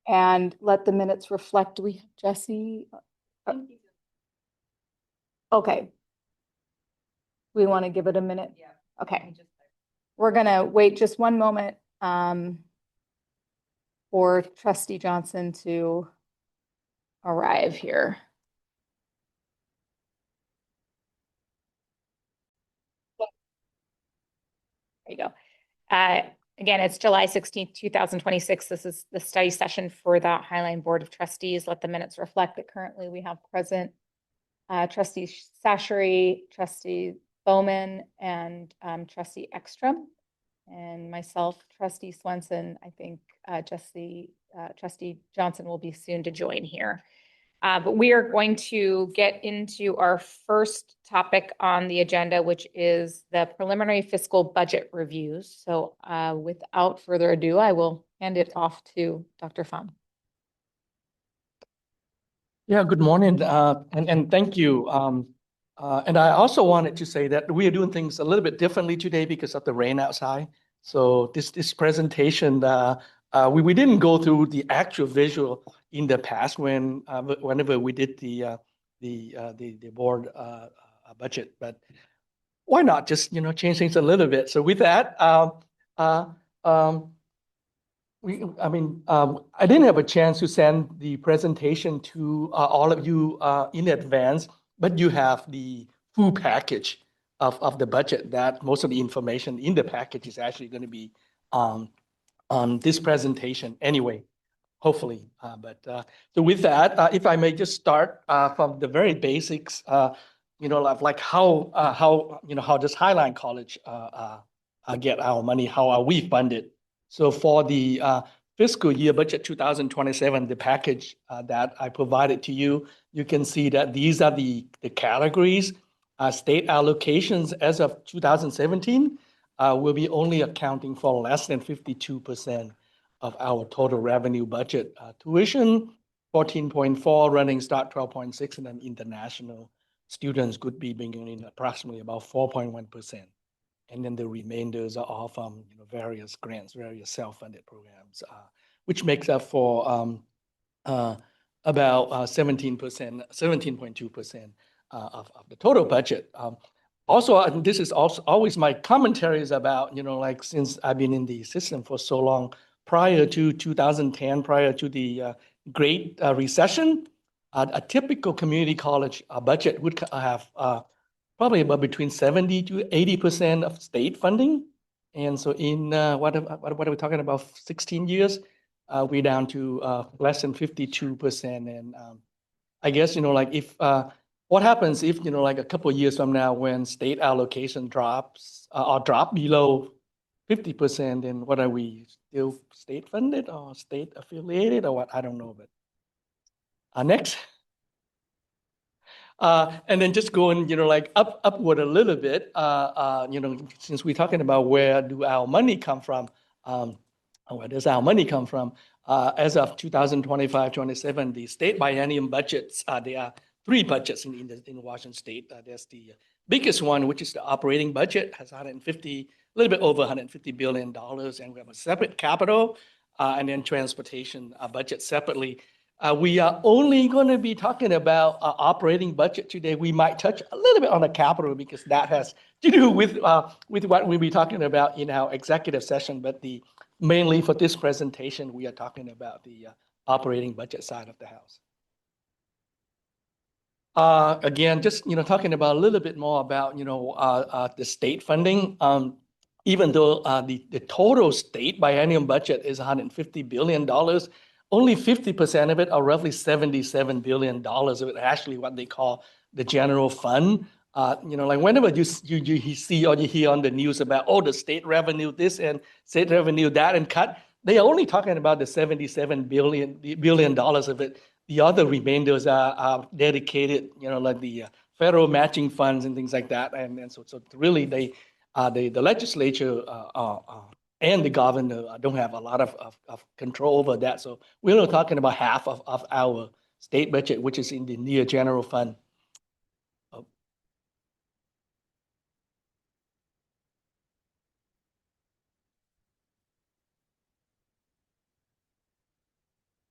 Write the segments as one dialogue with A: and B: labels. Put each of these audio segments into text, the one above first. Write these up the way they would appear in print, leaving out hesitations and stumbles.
A: And let the minutes reflect. Do we have Jesse? Okay. We want to give it a minute?
B: Yeah.
A: Okay. We're going to wait just one moment for Trustee Johnson to arrive here. There you go. Again, it's July 16th, 2026. This is the study session for the Highline Board of Trustees. Let the minutes reflect that currently we have present Trustee Sashary, Trustee Bowman, and Trustee Ekstrom, and myself, Trustee Swenson. I think Trustee Johnson will be soon to join here. But we are going to get into our first topic on the agenda, which is the preliminary fiscal budget reviews. So without further ado, I will hand it off to Dr. Pham.
C: Yeah, good morning, and thank you. And I also wanted to say that we are doing things a little bit differently today because of the rain outside. So this presentation, we didn't go through the actual visual in the past whenever we did the board budget, but why not just change things a little bit? So with that, I didn't have a chance to send the presentation to all of you in advance, but you have the full package of the budget. That most of the information in the package is actually going to be on this presentation anyway, hopefully. So with that, if I may just start from the very basics, like how does Highline College get our money? How are we funded? So for the fiscal year budget 2027, the package that I provided to you, you can see that these are the categories. State allocations as of 2017 will be only accounting for less than 52% of our total revenue budget. Tuition, 14.4, running start 12.6, and then international students could be bringing in approximately about 4.1%. And then the remainders are all from various grants, various self-funded programs, which makes up for about 17%, 17.2% of the total budget. Also, and this is also always my commentaries about, like since I've been in the system for so long, prior to 2010, prior to the Great Recession, a typical community college budget would have probably about between 70 to 80% of state funding. And so in what are we talking about, 16 years, we're down to less than 52%. And I guess, like if, what happens if, like a couple of years from now, when state allocation drops or drop below 50%, then what are we, still state funded or state affiliated or what? I don't know, but next. And then just going, like upward a little bit, since we're talking about where do our money come from, where does our money come from? As of 2025-27, the state biennium budgets, there are three budgets in Washington State. There's the biggest one, which is the operating budget, has a little bit over $150 billion, and we have a separate capital and then transportation budget separately. We are only going to be talking about operating budget today. We might touch a little bit on the capital because that has to do with what we'll be talking about in our executive session. But mainly for this presentation, we are talking about the operating budget side of the house. Again, just talking about a little bit more about the state funding. Even though the total state biennium budget is $150 billion. Only 50% of it, or roughly $77 billion of it, actually what they call the general fund. Like whenever you see or you hear on the news about, the state revenue this and state revenue that and cut, they are only talking about the $77 billion of it. The other remainders are dedicated, like the federal matching funds and things like that. And so really the legislature and the governor don't have a lot of control over that. So we're only talking about half of our state budget, which is in the near general fund.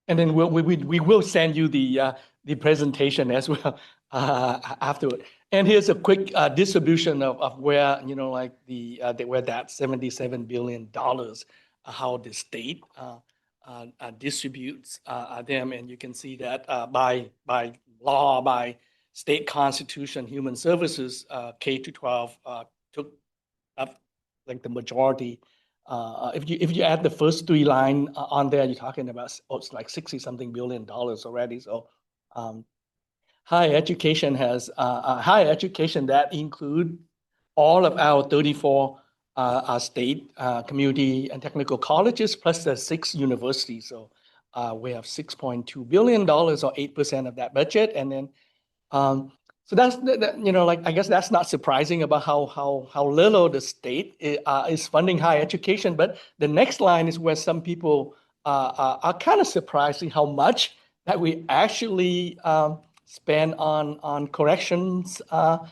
C: And then we will send you the presentation as well afterward. And here's a quick distribution of where, like where that $77 billion, how the state distributes them. And you can see that by law, by state constitution, human services, K to 12 took up like the majority. If you add the first three line on there, you're talking about it's like 60 something billion dollars already. So um, higher education has higher education that include all of our 34 state community and technical colleges plus the 6 universities. So we have $6.2 billion or 8% of that budget. And then um, so that's like I guess that's not surprising about how little the state is funding higher education. But the next line is where some people are kind of surprising how much that we actually spend on corrections. $5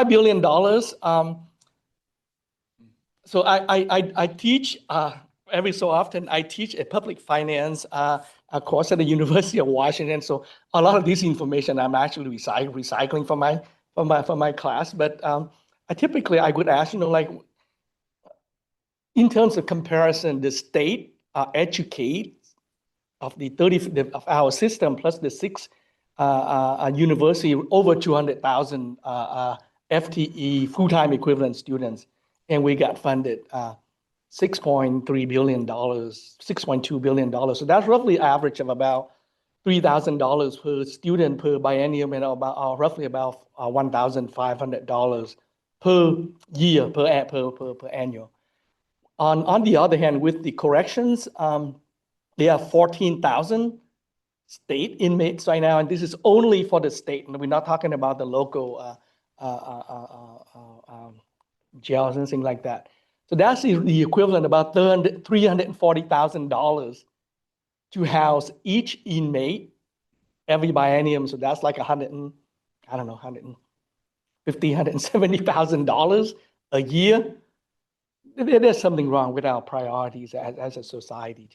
C: billion. So I teach every so often. I teach a public finance a course at the University of Washington. So a lot of this information I'm actually recycling from my class. But I would ask, like in terms of comparison, the state educates of the 30 of our system plus the 6 university over 200,000 FTE full-time equivalent students, and we got funded $6.3 billion, $6.2 billion. So that's roughly average of about $3,000 per student per biennium, and about roughly about $1,500 per year per annual. On the other hand, with the corrections, there are 14,000 state inmates right now, and this is only for the state, and we're not talking about the local jails and things like that. So that's the equivalent about $340,000 to house each inmate every biennium. So that's like 170,000 a year. There's something wrong with our priorities as a society.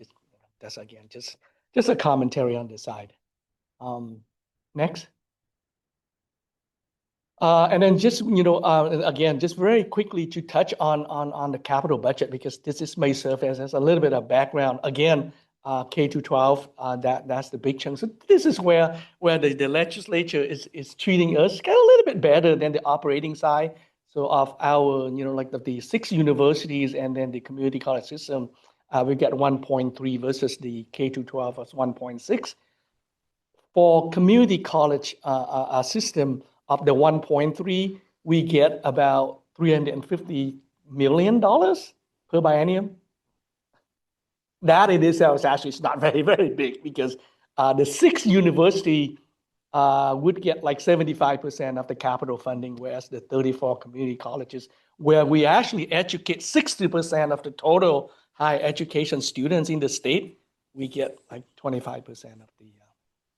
C: That's again just a commentary on the side. Next. And then just, again, just very quickly to touch on the capital budget, because this may serve as a little bit of background. Again, K to 12, that's the big chunk. So this is where the legislature is treating us kind of a little bit better than the operating side. So of our, like the 6 universities and then the community college system, we get 1.3 versus the K to 12 was 1.6. For community college system, of the 1.3, we get about $350 million per biennium. That in itself is actually not very, very big, because the 6 university would get like 75% of the capital funding, whereas the 34 community colleges, where we actually educate 60% of the total higher education students in the state, we get like 25% of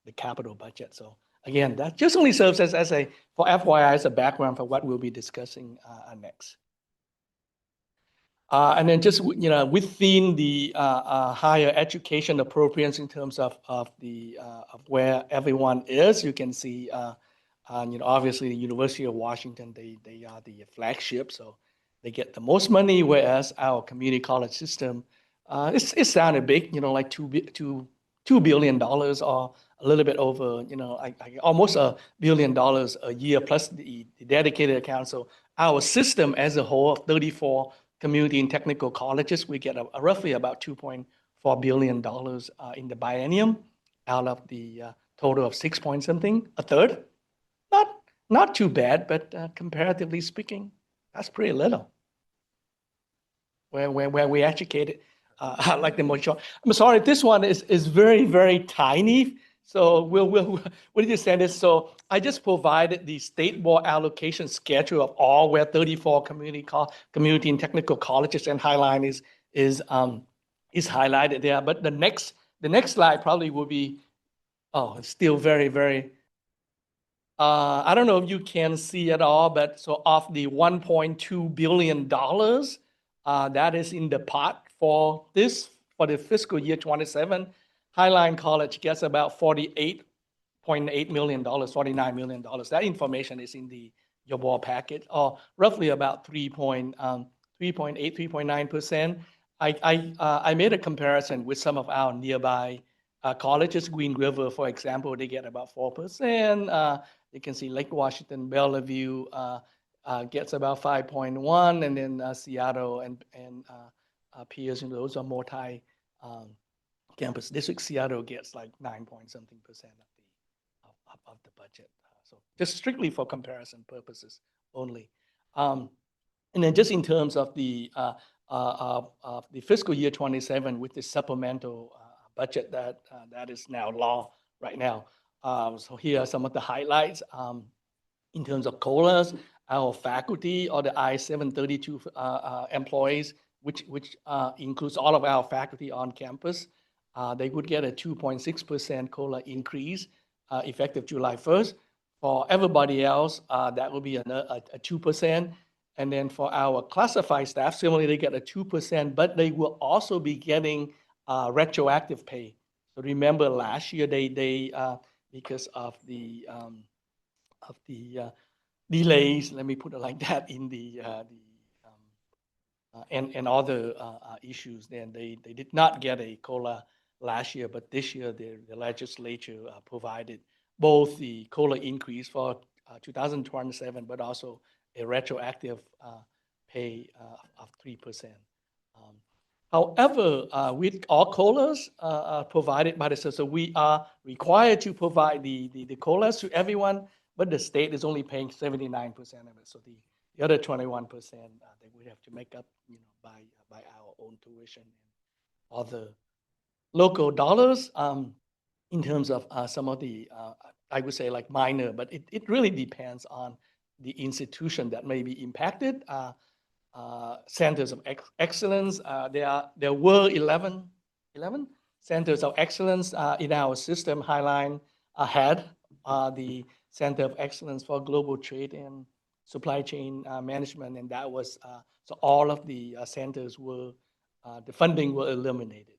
C: the capital budget. So again, that just only serves as for FYI, as a background for what we'll be discussing next. And then just, within the higher education appropriations in terms of where everyone is, you can see, obviously the University of Washington, they are the flagship, so they get the most money, whereas our community college system, it sounded big, like $2 billion or a little bit over, almost $1 billion a year plus the dedicated account. So our system as a whole, 34 community and technical colleges, we get roughly about $2.4 billion in the biennium out of the total of 6 point something, a third. Not too bad, but comparatively speaking, that's pretty little. Where we educated like the most. I'm sorry, this one is very, very tiny. So we'll just send this. So I just provided the state board allocation schedule of all where 34 community and technical colleges, and Highline is highlighted there. But the next slide probably will be, it's still very, very. I don't know if you can see it all, but so of the $1.2 billion, that is in the pot for the fiscal year 27. Highline College gets about $48.8 million, $49 million. That information is in your board packet, or roughly about 3.8, 3.9%. I made a comparison with some of our nearby colleges. Green River, for example, they get about 4%. You can see Lake Washington, Bellevue gets about 5.1, and then Seattle and Pierce, those are multi campus district. Seattle gets like 9 point something percent of the budget. So just strictly for comparison purposes only. And then just in terms of the fiscal year 27 with the supplemental budget that is now law right now. So here are some of the highlights. In terms of COLAs, our faculty or the I-732 employees, which includes all of our faculty on campus, they would get a 2.6% COLA increase effective July 1st. For everybody else, that will be a 2%. And then for our classified staff, similarly, they get a 2%, but they will also be getting retroactive pay. So remember last year, they because of the delays, let me put it like that, in and other issues, then they did not get a COLA last year, but this year the legislature provided both the COLA increase for 2027, but also a retroactive pay of 3%. However, with all COLAs provided by the system, so we are required to provide the COLAs to everyone, but the state is only paying 79% of it. So the other 21% that we have to make up, by our own tuition and other local dollars. In terms of some of the, I would say like minor, but it really depends on the institution that may be impacted. Centers of excellence. There were 11 centers of excellence in our system. Highline had the Center of Excellence for Global Trade and Supply Chain Management, and that was so all of the centers were the funding were eliminated.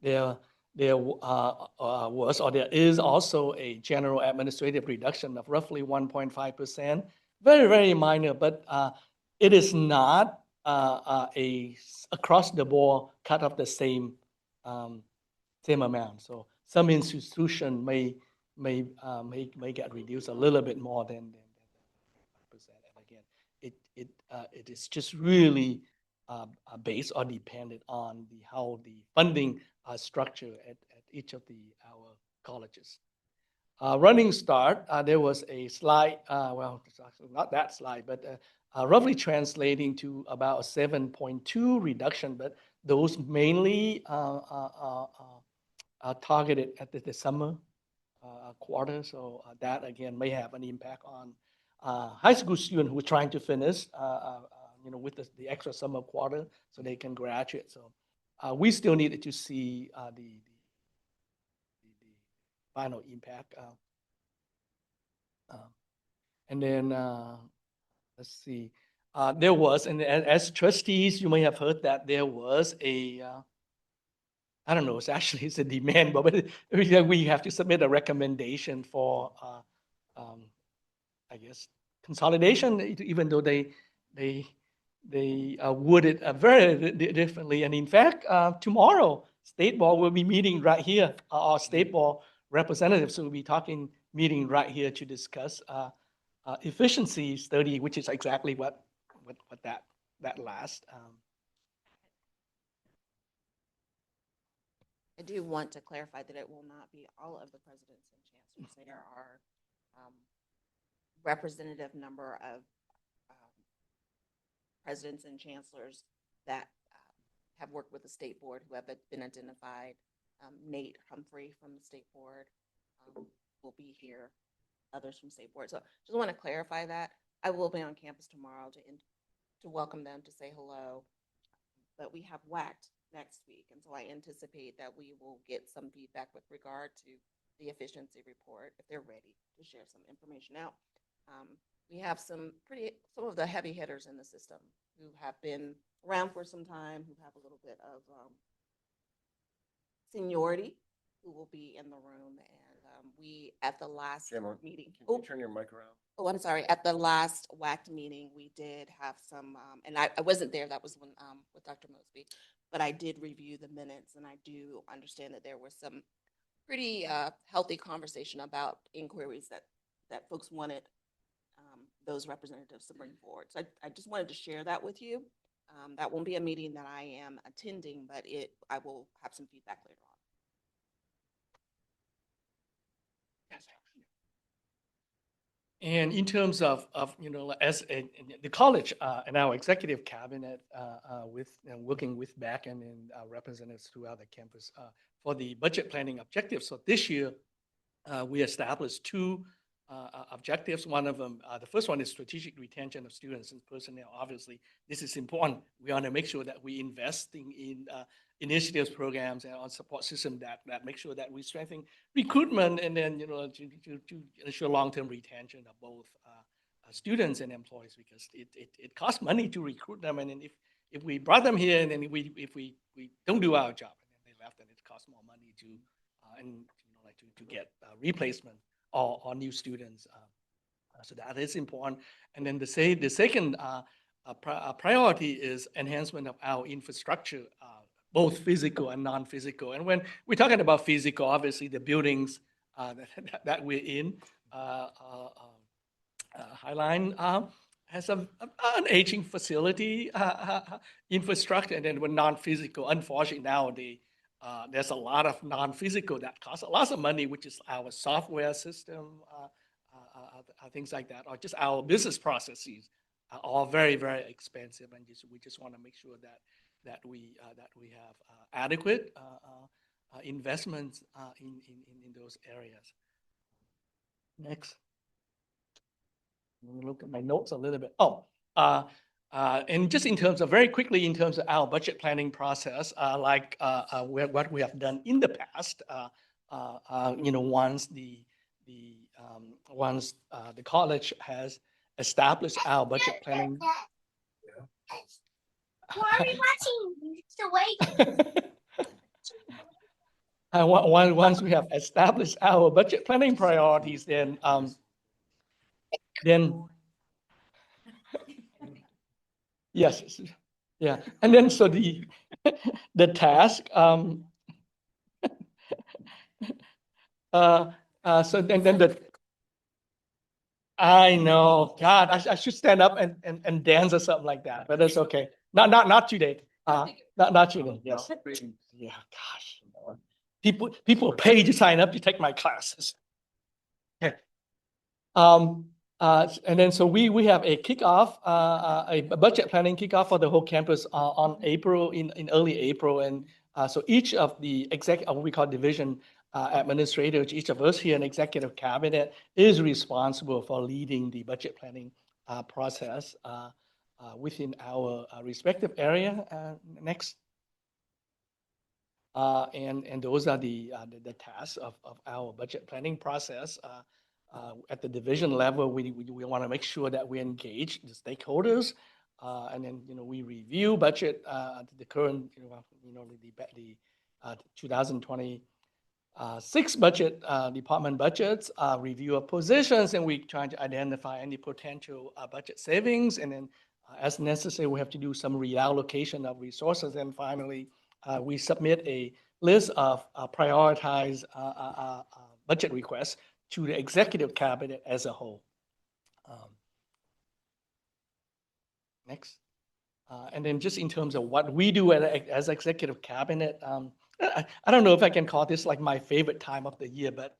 C: There was or there is also a general administrative reduction of roughly 1.5%. Very, very minor, but it is not a across the board cut of the same amount. So some institution may get reduced a little bit more than 5%. And again, it is just really based or dependent on how the funding structure at each of our colleges. Running start, there was a slide, well, it's actually not that slide, but roughly translating to about a 7.2 reduction, but those mainly targeted at the summer quarter. So that, again, may have an impact on high school students who are trying to finish, with the extra summer quarter so they can graduate. So we still needed to see the final impact. And then let's see. There was, and as trustees, you may have heard that there was a, I don't know, it's a demand, but we have to submit a recommendation for, I guess, consolidation, even though they worded very differently. And in fact, tomorrow, State Board will be meeting right here. Our State Board representatives will be meeting right here to discuss efficiency study, which is exactly what that last.
B: I do want to clarify that it will not be all of the presidents and chancellors. There are representative number of presidents and chancellors that have worked with the State Board who have been identified. Nate Humphrey from the State Board will be here. Others from State Board. So just want to clarify that. I will be on campus tomorrow to welcome them, to say hello. But we have WACT next week, and so I anticipate that we will get some feedback with regard to the efficiency report if they're ready to share some information out. We have some of the heavy hitters in the system who have been around for some time, who have a little bit of seniority who will be in the room. And we, at the last
D: Cameron,
B: meeting.
D: Can you turn your mic around?
B: Oh, I'm sorry. At the last WAC meeting, we did have some, and I wasn't there. That was when, with Dr. Mosby, but I did review the minutes, and I do understand that there was some pretty healthy conversation about inquiries that folks wanted those representatives to bring forward. So I just wanted to share that with you. That won't be a meeting that I am attending, but I will have some feedback later on.
C: And in terms of the college and our executive cabinet with working with back and representatives throughout the campus for the budget planning objectives. So this year we established two objectives. One of them, the first one is strategic retention of students and personnel. Obviously, this is important. We want to make sure that we investing in initiatives, programs, and on support system that make sure that we strengthen recruitment and then to ensure long-term retention of both students and employees, because it costs money to recruit them, and then if we brought them here and then if we don't do our job and then they left, then it costs more money to to get replacement or new students. So that is important. And then the second priority is enhancement of our infrastructure, both physical and non-physical. And when we're talking about physical, obviously the buildings that we're in, Highline has an aging facility infrastructure, and then when non-physical, unfortunately nowadays, there's a lot of non-physical that costs a lot of money, which is our software system, things like that, or just our business processes are all very, very expensive, and we just want to make sure that we have adequate investments in those areas. Next. Let me look at my notes a little bit. And just in terms of very quickly, in terms of our budget planning process, what we have done in the past, once the college has established our budget planning.
E: Why are you watching? You're still waiting.
C: Once we have established our budget planning priorities, then yes, yeah, and then so the task. So then the. I know, God, I should stand up and dance or something like that, but that's okay. Not today. Not today. Yes. Yeah. Gosh. People pay to sign up to take my classes. Okay. And then so we have a kickoff, a budget planning kickoff for the whole campus on April in early April, and so each of the what we call division administrators, each of us here in executive cabinet is responsible for leading the budget planning process within our respective area. Next. And those are the tasks of our budget planning process. At the division level, we want to make sure that we engage the stakeholders, and then we review budget, the current the 2026 budget, department budgets, review of positions, and we try to identify any potential budget savings, and then as necessary, we have to do some reallocation of resources, and finally, we submit a list of prioritized budget requests to the executive cabinet as a whole. Next. And then just in terms of what we do as executive cabinet, I don't know if I can call this like my favorite time of the year, but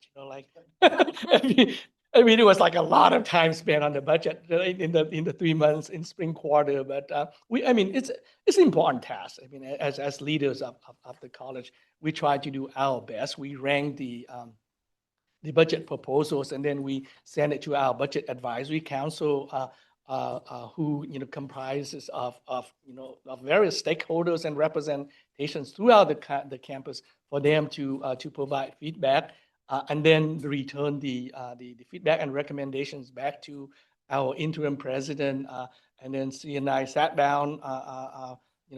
C: I mean, it was like a lot of time spent on the budget in the 3 months in spring quarter. But it's an important task. I mean, as leaders of the college, we try to do our best. We rank the budget proposals, and then we send it to our budget advisory council, who comprises of various stakeholders and representations throughout the campus for them to provide feedback, and then return the feedback and recommendations back to our interim president, and then she and I sat down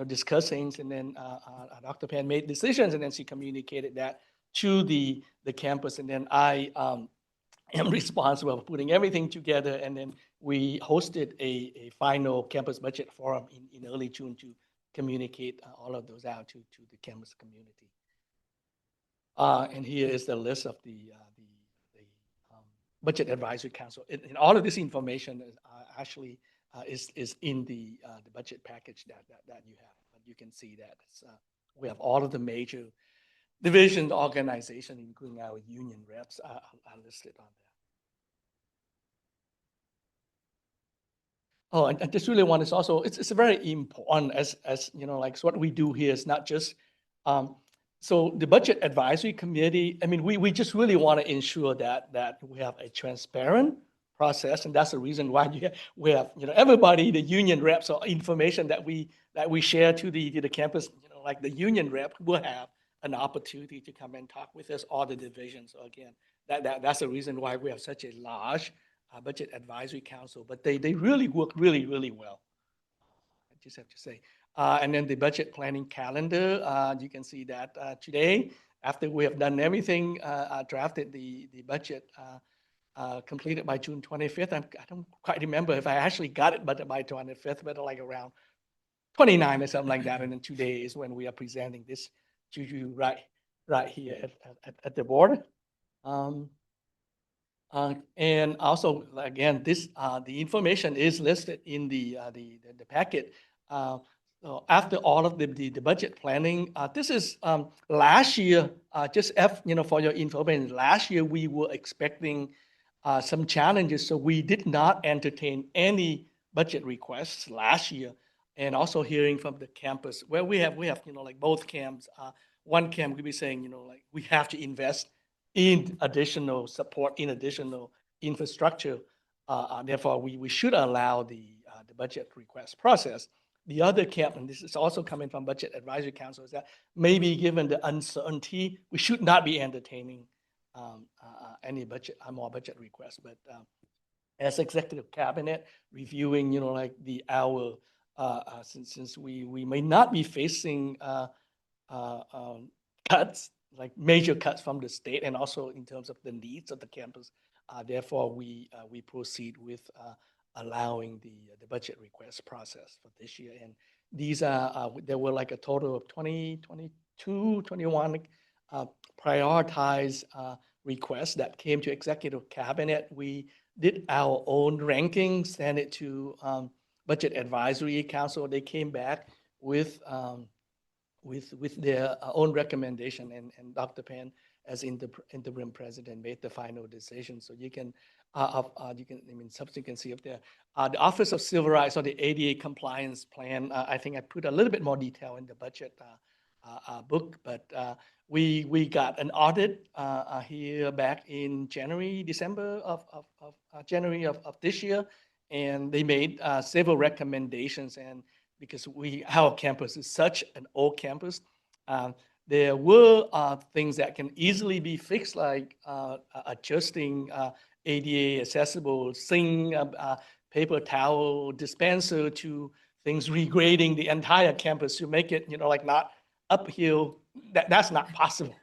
C: discussing, and then Dr. Pan made decisions, and then she communicated that to the campus, and then I am responsible for putting everything together, and then we hosted a final campus budget forum in early June to communicate all of those out to the campus community. And here is the list of the Budget Advisory Council. And all of this information is, actually is in the budget package that you have. But you can see that we have all of the major division organizations, including our union reps, are listed on there. Oh, and this really one is also, it's very important as like so what we do here is not just, so the Budget Advisory Committee, I mean, we just really want to ensure that we have a transparent process, and that's the reason why we have everybody, the union reps, or information that we share to the campus, like the union rep will have an opportunity to come and talk with us, all the divisions. So again, that's the reason why we have such a large Budget Advisory Council, but they really work really, really well. I just have to say. And then the budget planning calendar, you can see that today, after we have done everything, drafted the budget, completed by June 25th. I don't quite remember if I actually got it by 25th, but like around 29 or something like that. And then today is when we are presenting this to you right here at the board. And also, again, this the information is listed in the packet. So after all of the budget planning, this is last year. Just for your information, last year we were expecting some challenges, so we did not entertain any budget requests last year. And also hearing from the campus, where we have like both camps. One camp could be saying like we have to invest in additional support, in additional infrastructure. Therefore, we should allow the budget request process. The other camp, and this is also coming from Budget Advisory Council, is that maybe given the uncertainty, we should not be entertaining any more budget requests. But as executive cabinet reviewing, like our since we may not be facing cuts, like major cuts from the state, and also in terms of the needs of the campus. Therefore, we proceed with allowing the budget request process for this year. And these are, there were like a total of 21 prioritized requests that came to executive cabinet. We did our own rankings, sent it to Budget Advisory Council. They came back with their own recommendation, and Dr. Pan, as interim president, made the final decision. So you can, subsequently up there, the Office of Civil Rights, or the ADA compliance plan. I think I put a little bit more detail in the budget book, but we got an audit here back in December of January of this year, and they made several recommendations. And because our campus is such an old campus, there were things that can easily be fixed, like adjusting ADA accessible sink, paper towel dispenser, to things regrading the entire campus to make it, like not uphill. That's not possible.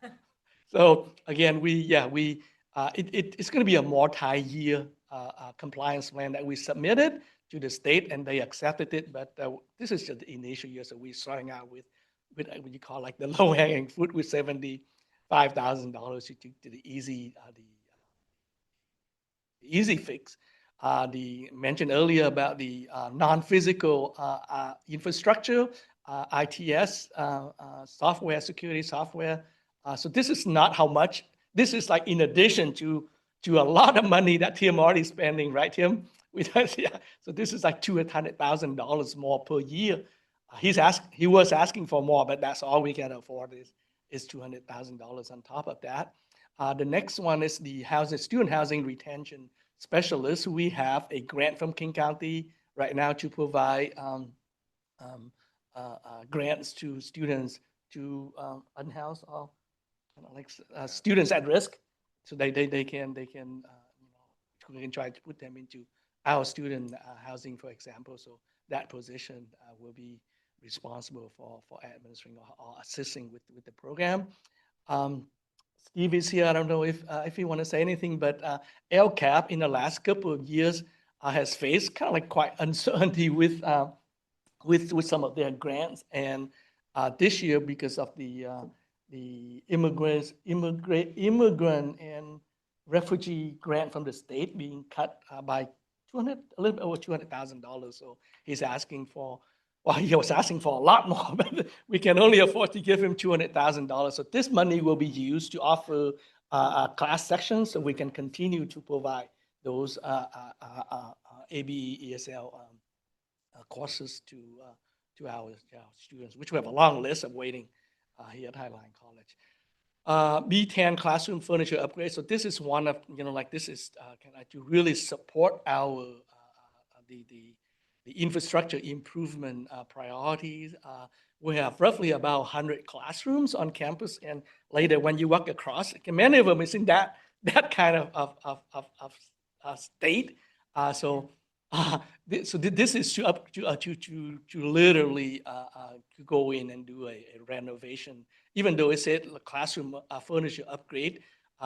C: So again, it's going to be a multi-year compliance plan that we submitted to the state, and they accepted it. But this is just the initial year, so we're starting out with what you call like the low-hanging fruit, with $75,000 to the easy fix. The mentioned earlier about the non-physical infrastructure, ITS software, security software. So this is not how much. This is like in addition to a lot of money that Tim already spending, right, Tim? So this is like $200,000 more per year. He was asking for more, but that's all we can afford is $200,000 on top of that. The next one is the student housing retention specialist. We have a grant from King County right now to provide grants to students to unhoused, or students at risk, so they can we can try to put them into our student housing, for example. So that position will be responsible for administering or assisting with the program. Steve is here. I don't know if you want to say anything, but LCAP in the last couple of years has faced kind of like quite uncertainty with some of their grants, and this year because of the immigrant and refugee grant from the state being cut by a little bit over $200,000. So he's asking for, well, he was asking for a lot more, but we can only afford to give him $200,000. So this money will be used to offer class sections so we can continue to provide those ABE ESL courses to our students, which we have a long list of waiting here at Highline College. B10 classroom furniture upgrade. So this is one of, like this is to really support our the infrastructure improvement priorities. We have roughly about 100 classrooms on campus, and later when you walk across, many of them is in that kind of state. So this is to literally to go in and do a renovation, even though it said classroom furniture upgrade,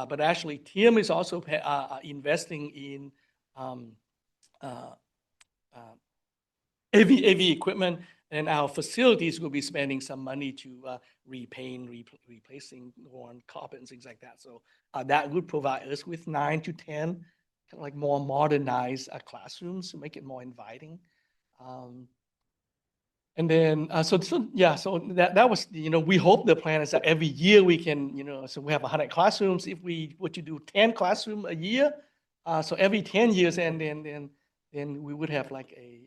C: but actually Tim is also investing in AV equipment, and our facilities will be spending some money to repaint, replacing worn carpet and things like that. So that would provide us with 9 to 10 kind of like more modernized classrooms to make it more inviting. And then, so that was, we hope the plan is that every year we can, so we have 100 classrooms. If we were to do 10 classrooms a year, so every 10 years, and then we would have like a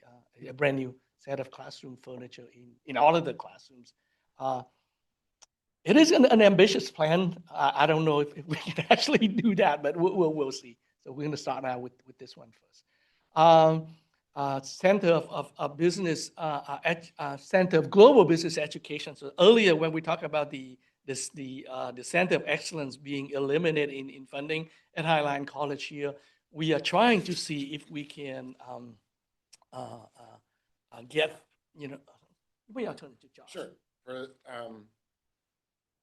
C: brand new set of classroom furniture in all of the classrooms. It is an ambitious plan. I don't know if we can actually do that, but we'll see. So we're going to start now with this one first. Center of Business, Center of Global Business Education. So earlier when we talked about the Center of Excellence being eliminated in funding at Highline College here, we are trying to see if we can get, we are turning to Josh.
D: Sure. For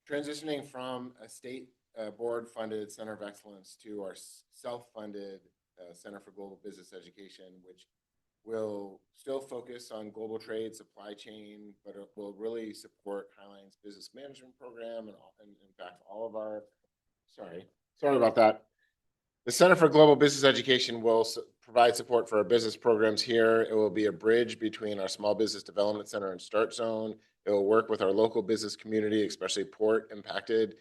D: transitioning from a state board-funded Center of Excellence to our self-funded Center for Global Business Education, which will still focus on global trade, supply chain, but it will really support Highline's business management program and in fact, all of our, sorry about that. The Center for Global Business Education will provide support for our business programs here. It will be a bridge between our Small Business Development Center and Start Zone. It will work with our local business community, especially port impacted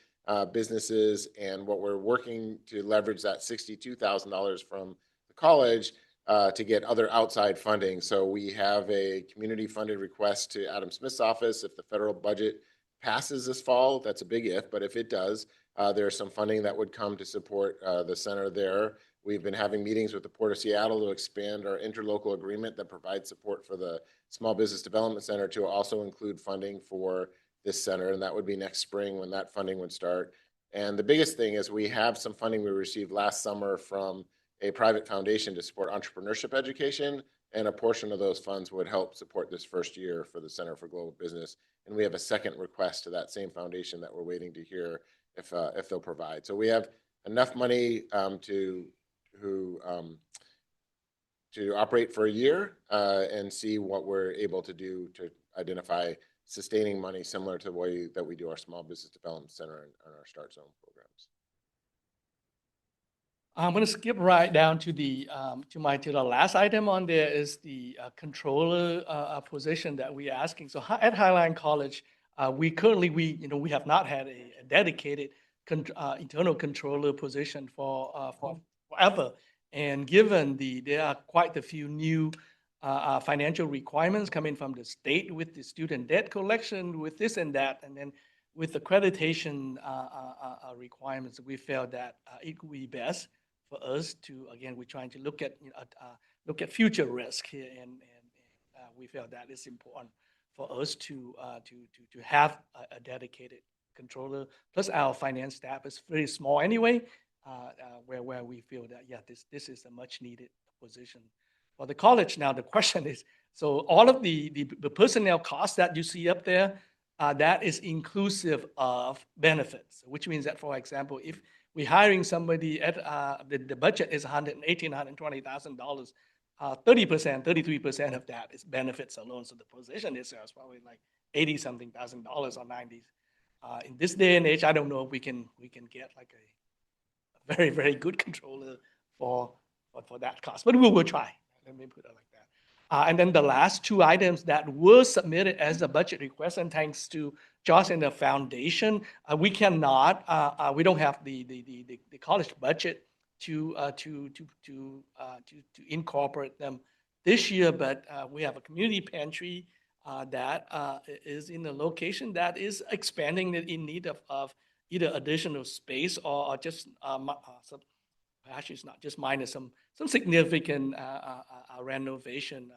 D: businesses. And what we're working to leverage that $62,000 from the college to get other outside funding. So we have a community funded request to Adam Smith's office. If the federal budget passes this fall, that's a big if, but if it does, there's some funding that would come to support the center there. We've been having meetings with the Port of Seattle to expand our interlocal agreement that provides support for the Small Business Development Center to also include funding for this center, and that would be next spring when that funding would start. And the biggest thing is we have some funding we received last summer from a private foundation to support entrepreneurship education, and a portion of those funds would help support this first year for the Center for Global Business. And we have a second request to that same foundation that we're waiting to hear if they'll provide. So we have enough money to operate for a year and see what we're able to do to identify sustaining money similar to the way that we do our Small Business Development Center and our Start Zone programs.
C: I'm going to skip right down to the last item on there is the controller position that we're asking. So at Highline College, we have not had a dedicated internal controller position for forever. And given there are quite a few new financial requirements coming from the state with the student debt collection, with this and that, and then with accreditation requirements, we felt that it would be best for us to, again, we're trying to look at future risk here, and we felt that it's important for us to have a dedicated controller. Plus, our finance staff is very small anyway, where we feel that this is a much needed position for the college. Now the question is, So all of the personnel costs that you see up there, that is inclusive of benefits, which means that, for example, if we're hiring somebody at the budget is $120,000, 30%, 33% of that is benefits alone. So the position itself is probably like 80 something thousand dollars or 90s. In this day and age, I don't know if we can get like a very, very good controller for that cost, but we will try. Let me put it like that. And then the last two items that were submitted as a budget request, and thanks to Josh and the foundation, we cannot, we don't have the college budget to incorporate them this year, but we have a community pantry that is in a location that is expanding in need of either additional space or just actually it's not just minor, some significant renovation,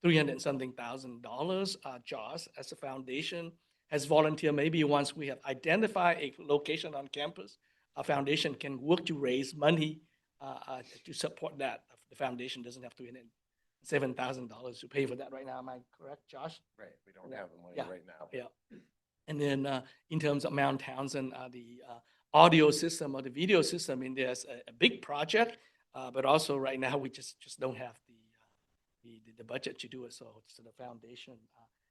C: $300 something thousand. Josh, as a foundation, has volunteered. Maybe once we have identified a location on campus, a foundation can work to raise money to support that. The foundation doesn't have $7,000 to pay for that right now. Am I correct, Josh?
D: Right, we don't have the money
C: Yeah.
D: right now.
C: Yeah. And then in terms of Mount Townsend, the audio system or the video system, in there's a big project, but also right now we just don't have the budget to do it. So the foundation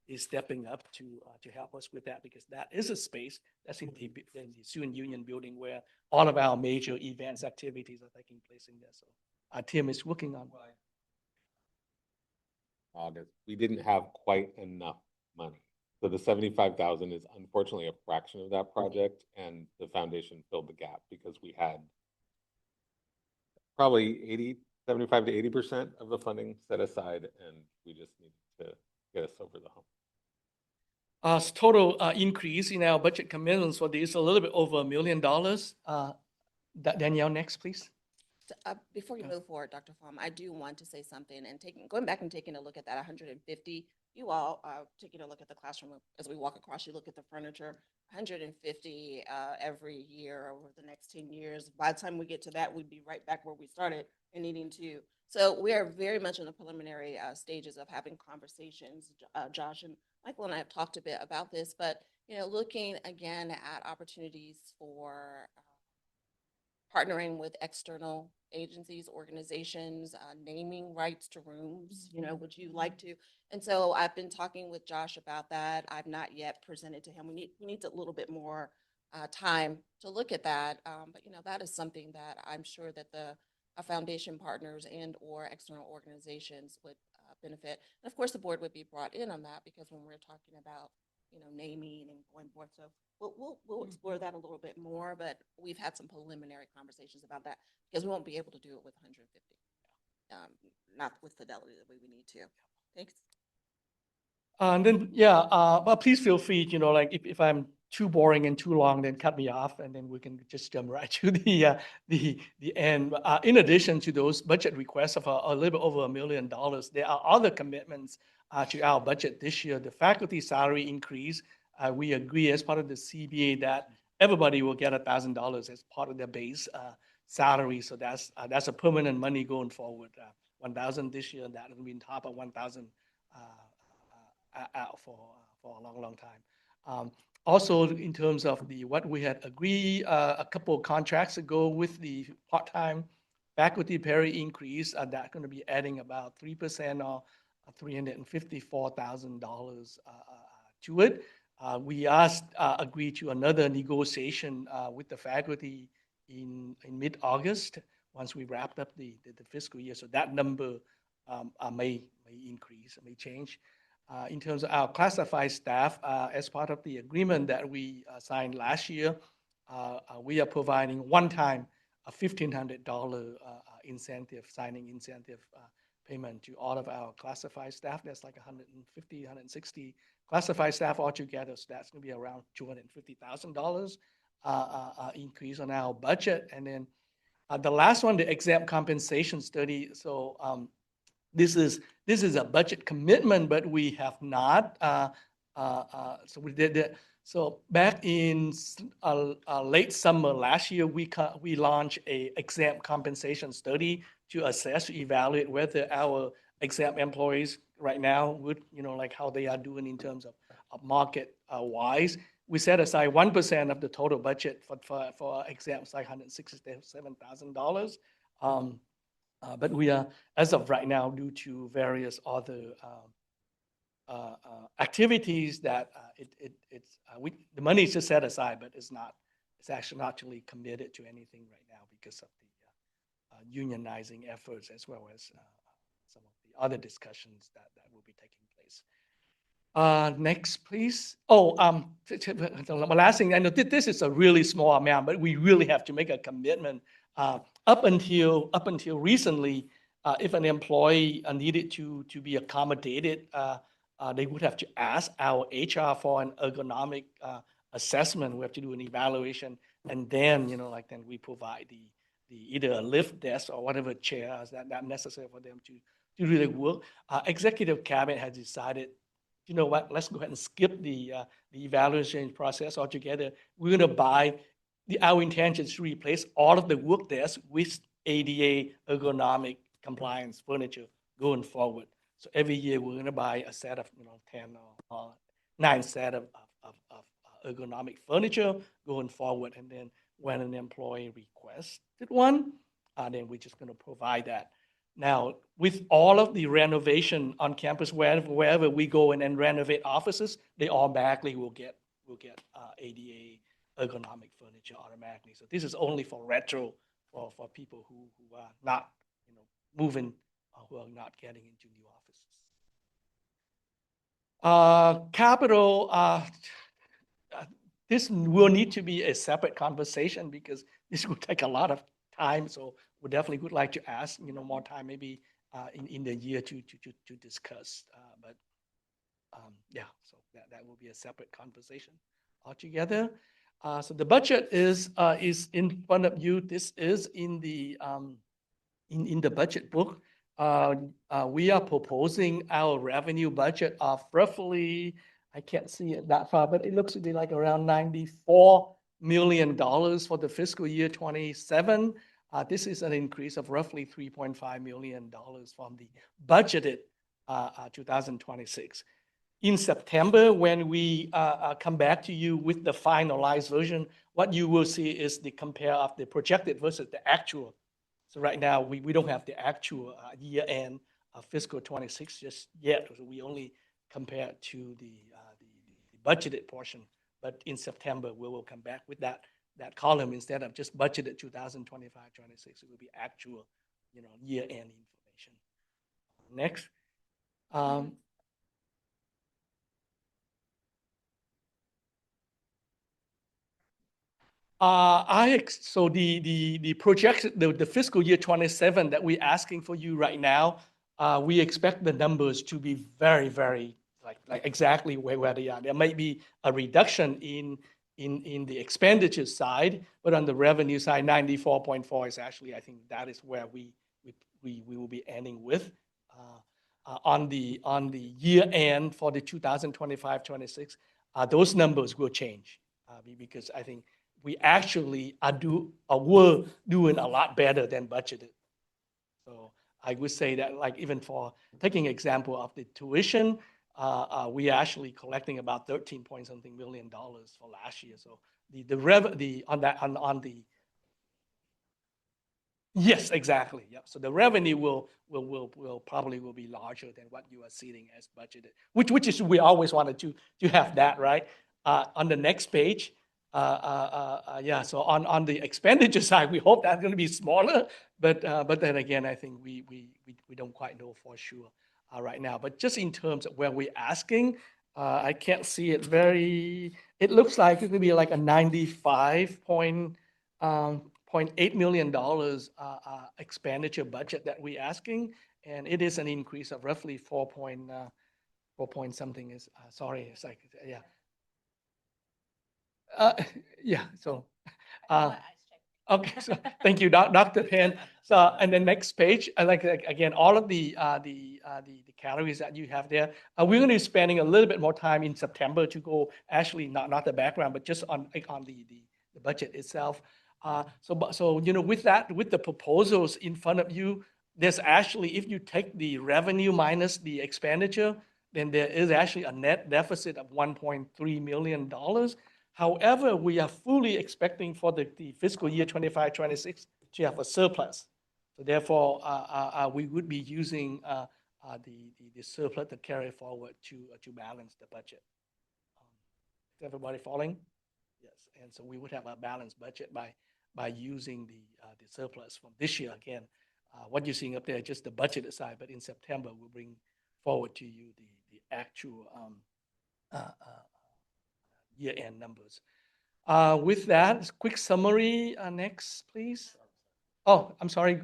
C: is stepping up to help us with that, because that is a space that's in the Student Union building where all of our major events, activities are taking place in there. So our team is working on.
F: August, we didn't have quite enough money. So the 75,000 is unfortunately a fraction of that project, and the foundation filled the gap because we had probably 75 to 80% of the funding set aside, and we just needed to get us over the hump.
C: Total increase in our budget commitments for this, a little bit over $1 million. Danielle, next, please.
B: Before you
C: Yeah.
B: move forward, Dr. Pham, I do want to say something, and going back and taking a look at that 150, you all taking a look at the classroom as we walk across, you look at the furniture, 150 every year over the next 10 years. By the time we get to that, we'd be right back where we started and needing to. So we are very much in the preliminary stages of having conversations. Josh and Michael and I have talked a bit about this, but looking again at opportunities for partnering with external agencies, organizations, naming rights to rooms, would you like to? And so I've been talking with Josh about that. I've not yet presented to him. We need a little bit more time to look at that. But that is something that I'm sure that the foundation partners and or external organizations would benefit. And of course, the board would be brought in on that, because when we're talking about naming and going forth. So we'll explore that a little bit more, but we've had some preliminary conversations about that, because we won't be able to do it with 150, not with fidelity the way we need to. Thanks.
C: And then, but please feel free, like if I'm too boring and too long, then cut me off, and then we can just jump right to the end. In addition to those budget requests of a little bit over $1 million, there are other commitments to our budget this year. The faculty salary increase, we agree as part of the CBA that everybody will get $1,000 as part of their base salary. So that's a permanent money going forward. 1,000 this year, and that will be on top of 1,000 out for a long time. Also, in terms of what we had agreed a couple of contracts ago with the part-time faculty pay increase, that's going to be adding about 3% or $354,000 to it. We agreed to another negotiation with the faculty in mid-August once we wrapped up the fiscal year. So that number may increase, may change. In terms of our classified staff, as part of the agreement that we signed last year, we are providing one-time a $1,500 signing incentive payment to all of our classified staff. That's like 150, 160 classified staff altogether. So that's going to be around $250,000 increase on our budget. And then the last one, the exempt compensation study. So this is a budget commitment, but we have not. So we did it. So back in late summer last year, we launched a exempt compensation study to assess, evaluate whether our exempt employees right now with, like how they are doing in terms of market wise. We set aside 1% of the total budget for exempts, like $167,000. But we are, as of right now, due to various other activities that the money is just set aside, but it's actually not actually committed to anything right now because of the unionizing efforts as well as some of the other discussions that will be taking place. Next, please. Oh, the last thing, I know this is a really small amount, but we really have to make a commitment. Up until recently, if an employee needed to be accommodated, they would have to ask our HR for an ergonomic assessment. We have to do an evaluation, and then then we provide the either a lift desk or whatever chairs that necessary for them to do the work. Executive cabinet has decided, you know what, let's go ahead and skip the evaluation process altogether. We're going to buy, our intention is to replace all of the work desks with ADA ergonomic compliance furniture going forward. So every year we're going to buy a set of 10 or 9 set of ergonomic furniture going forward. And then when an employee requested one, then we're just going to provide that. Now, with all of the renovation on campus, wherever we go and renovate offices, they automatically will get ADA ergonomic furniture automatically. So this is only for retro, for people who are not moving or who are not getting into new offices. Capital, this will need to be a separate conversation because this will take a lot of time. So we definitely would like to ask, more time maybe in the year to discuss. But yeah, so that will be a separate conversation altogether. So the budget is in front of you. This is in the budget book. We are proposing our revenue budget of roughly, I can't see it that far, but it looks to be like around $94 million for the fiscal year 27. This is an increase of roughly $3.5 million from the budgeted 2026. In September, when we come back to you with the finalized version, what you will see is the compare of the projected versus the actual. So right now, we don't have the actual year-end fiscal 26 just yet. So we only compare it to the budgeted portion. But in September, we will come back with that column instead of just budgeted 2025, 26. It will be actual, year-end information. Next. So the projection, the fiscal year 27 that we're asking for you right now, we expect the numbers to be very, very like exactly where they are. There might be a reduction in the expenditure side, but on the revenue side, 94.4 is actually, I think that is where we will be ending with. On the year end for the 2025-26, those numbers will change because I think we actually were doing a lot better than budgeted. So I would say that, like, even for taking example of the tuition, we are actually collecting about 13 point something million dollars for last year. So yes, exactly. Yeah. So the revenue will probably be larger than what you are seeing as budgeted, which is we always wanted to have that, right? On the next page, yeah. So on the expenditure side, we hope that's going to be smaller, but then again, I think we don't quite know for sure right now. But just in terms of where we're asking, I can't see it very. It looks like it could be like a $95.8 million expenditure budget that we're asking, and it is an increase of roughly 4 point something is sorry, it's like yeah. Yeah. So. Okay, so thank you, Dr. Pan. So, and the next page, I like again all of the calories that you have there. We're going to be spending a little bit more time in September to go actually not the background, but just on the budget itself. So with that, with the proposals in front of you, there's actually, if you take the revenue minus the expenditure, then there is actually a net deficit of $1.3 million. However, we are fully expecting for the fiscal year 25-26 to have a surplus. So therefore, we would be using the surplus to carry forward to balance the budget. Is everybody following? Yes, and so we would have a balanced budget by using the surplus from this year. Again, what you're seeing up there is just the budget aside, but in September, we'll bring forward to you the actual year-end numbers. With that, quick summary. Next, please. Oh, I'm sorry.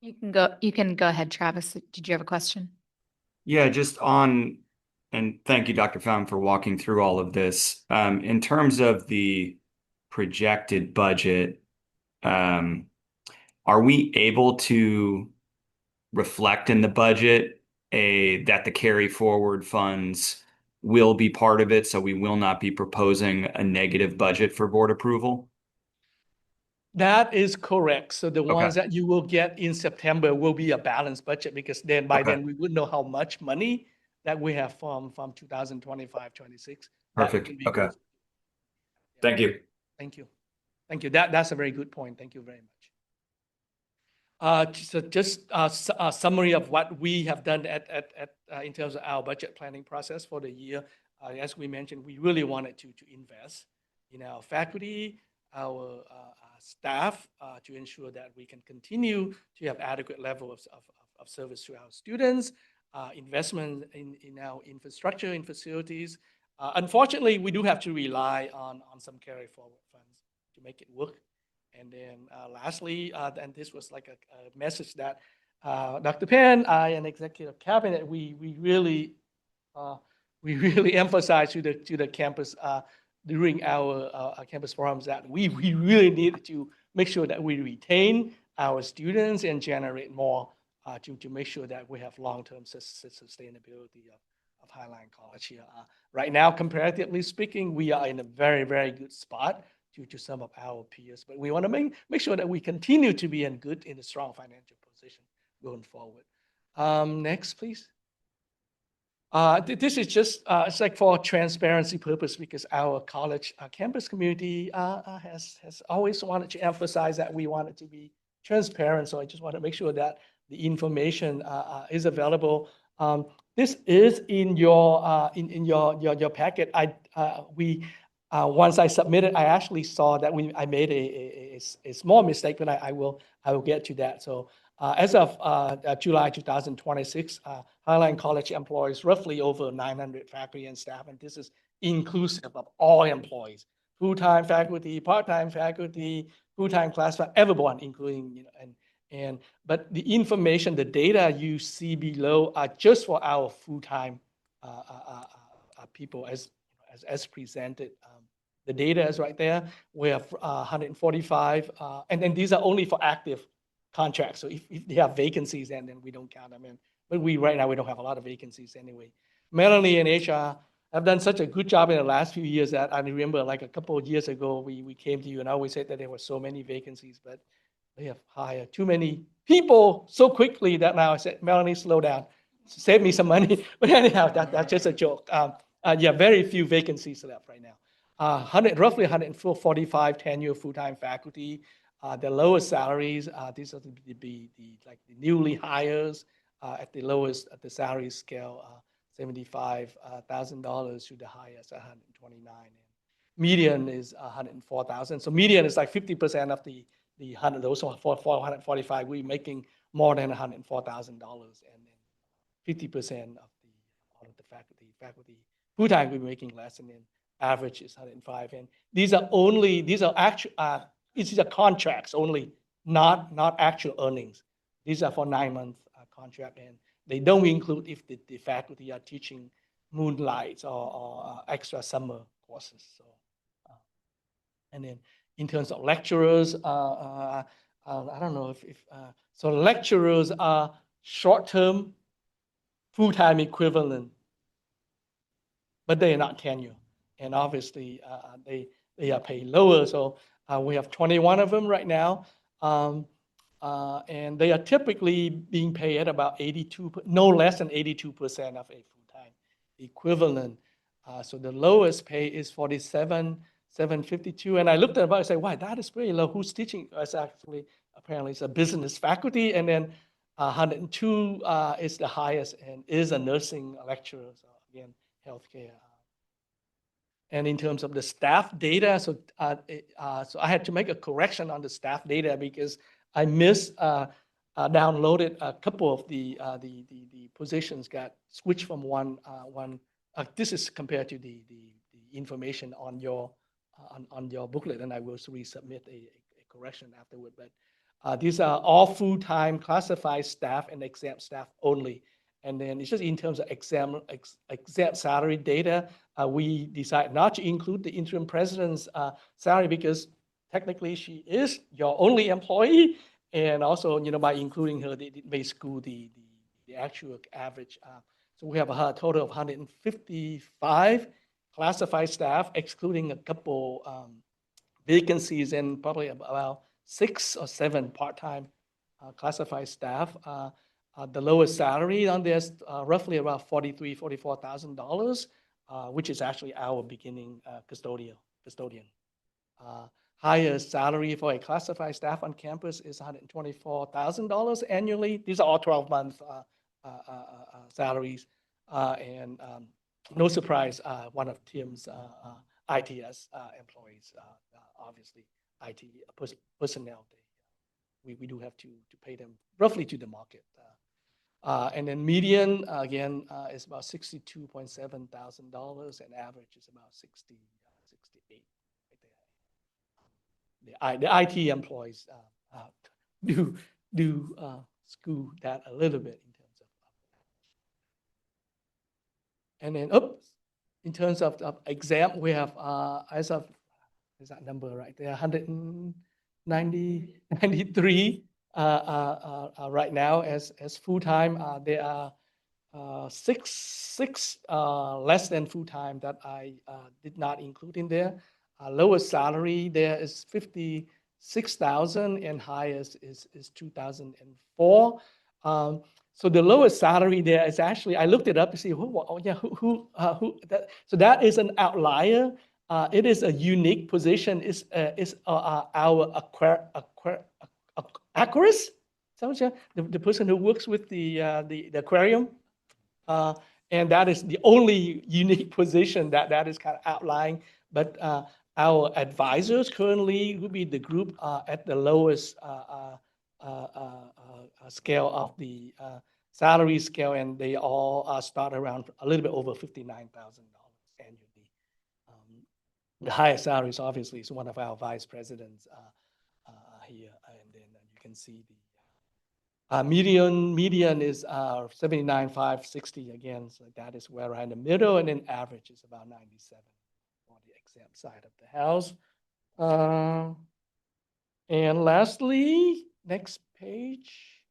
A: You can go ahead, Travis. Did you have a question?
G: Yeah, just on, and thank you, Dr. Pham, for walking through all of this. In terms of the projected budget, are we able to reflect in the budget that the carry forward funds will be part of it, so we will not be proposing a negative budget for board approval?
C: That is correct. So the
G: Okay.
C: ones that you will get in September will be a balanced budget because then by
G: Okay.
C: then we would know how much money that we have from 2025-26.
G: Perfect. Okay. Thank you.
C: Thank you. Thank you. That's a very good point. Thank you very much. So just a summary of what we have done in terms of our budget planning process for the year. As we mentioned, we really wanted to invest in our faculty, our staff, to ensure that we can continue to have adequate level of service to our students, investment in our infrastructure and facilities. Unfortunately, we do have to rely on some carry forward funds to make it work. And then lastly, and this was like a message that Dr. Pan, I, and executive cabinet, we really emphasize to the campus during our campus forums that we really need to make sure that we retain our students and generate more to make sure that we have long-term sustainability of Highline College here. Right now, comparatively speaking, we are in a very, very good spot to some of our peers, but we want to make sure that we continue to be in a strong financial position going forward. Next, please. This is just it's like for transparency purpose because our college campus community has always wanted to emphasize that we want it to be transparent. So I just want to make sure that the information is available. This is in your your packet. Once I submitted, I actually saw that I made a small mistake, but I will get to that. So as of July 2026, Highline College employs roughly over 900 faculty and staff, and this is inclusive of all employees, full-time faculty, part-time faculty, full-time classified, everyone, including but the information, the data you see below are just for our full-time people as presented. The data is right there. We have 145, and then these are only for active contracts. So if they have vacancies, then we don't count them in. But right now, we don't have a lot of vacancies anyway. Melanie and HR have done such a good job in the last few years that I remember like a couple of years ago, we came to you and I always said that there were so many vacancies, but they have hired too many people so quickly that now I said, Melanie, slow down, save me some money. But anyhow, that's just a joke. Yeah, very few vacancies left right now. Roughly 145 tenure full-time faculty. The lowest salaries, these are the newly hires at the lowest at the salary scale, $75,000 to the highest 129. Median is 104,000. So median is like 50% of the 100. Those are 445. We're making more than $104,000, and then 50% of all of the faculty full-time we're making less, and then average is 105. And these are actual. These are contracts only, not actual earnings. These are for 9-month contract, and they don't include if the faculty are teaching moonlights or extra summer courses. So, and then in terms of lecturers, I don't know if so lecturers are short-term, full-time equivalent, but they are not tenure, and obviously they are paid lower. So We have 21 of them right now. And they are typically being paid at about 82, no less than 82% of a full-time equivalent. So the lowest pay is 47,752. And I looked at it and said, why, that is pretty low. Who's teaching? It's actually, apparently it's a business faculty. And then 102 is the highest and is a nursing lecturer. So again, healthcare. And in terms of the staff data, so so I had to make a correction on the staff data because I downloaded a couple of the positions got switched from one. This is compared to the information on your booklet, and I will resubmit a correction afterward. But these are all full-time classified staff and exempt staff only. And then it's just in terms of exempt salary data, we decided not to include the interim president's salary because technically she is your only employee. And also, by including her, they may school the actual average. So we have a total of 155 classified staff, excluding a couple vacancies and probably about 6 or 7 part-time classified staff. The lowest salary on this roughly about $44,000, which is actually our beginning custodian. Highest salary for a classified staff on campus is $124,000 annually. These are all 12-month salaries. And no surprise, one of Tim's ITS employees, obviously IT personnel, we do have to pay them roughly to the market. And then median, again, is about $62,700 and average is about 68 right there. The IT employees do school that a little bit in terms of. And then, in terms of exam, we have, as of, is that number right there, 193 right now as full-time. There are six less than full-time that I did not include in there. Lowest salary there is $56,000 and highest is $2,004. So the lowest salary there is actually, I looked it up to see so that is an outlier. It is a unique position. It's our aquarist, the person who works with the aquarium. And that is the only unique position that is kind of outlying. But our advisors currently would be the group at the lowest scale of the salary scale, and they all start around a little bit over $59,000 annually. The highest salaries, obviously, is one of our vice presidents here, and then you can see the median is 79,560 again, so that is where we're in the middle, and then average is about 97 on the exempt side of the house. And lastly, next page,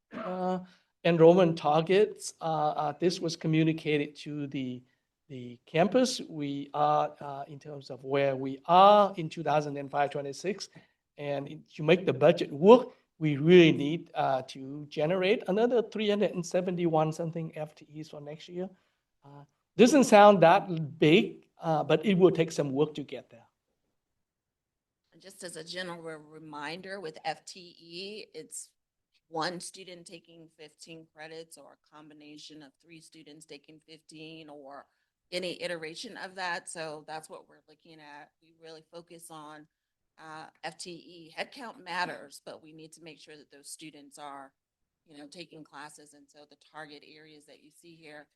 C: enrollment targets. This was communicated to the campus. We are, in terms of where we are in 2025-26, and to make the budget work, we really need to generate another 371 something FTEs for next year. Doesn't sound that big, but it will take some work to get there.
B: Just as a general reminder, with FTE, it's one student taking 15 credits or a combination of 3 students taking 15 or any iteration of that. So that's what we're looking at. We really focus on FTE. Headcount matters, but we need to make sure that those students are, taking classes. And so the target areas that you see here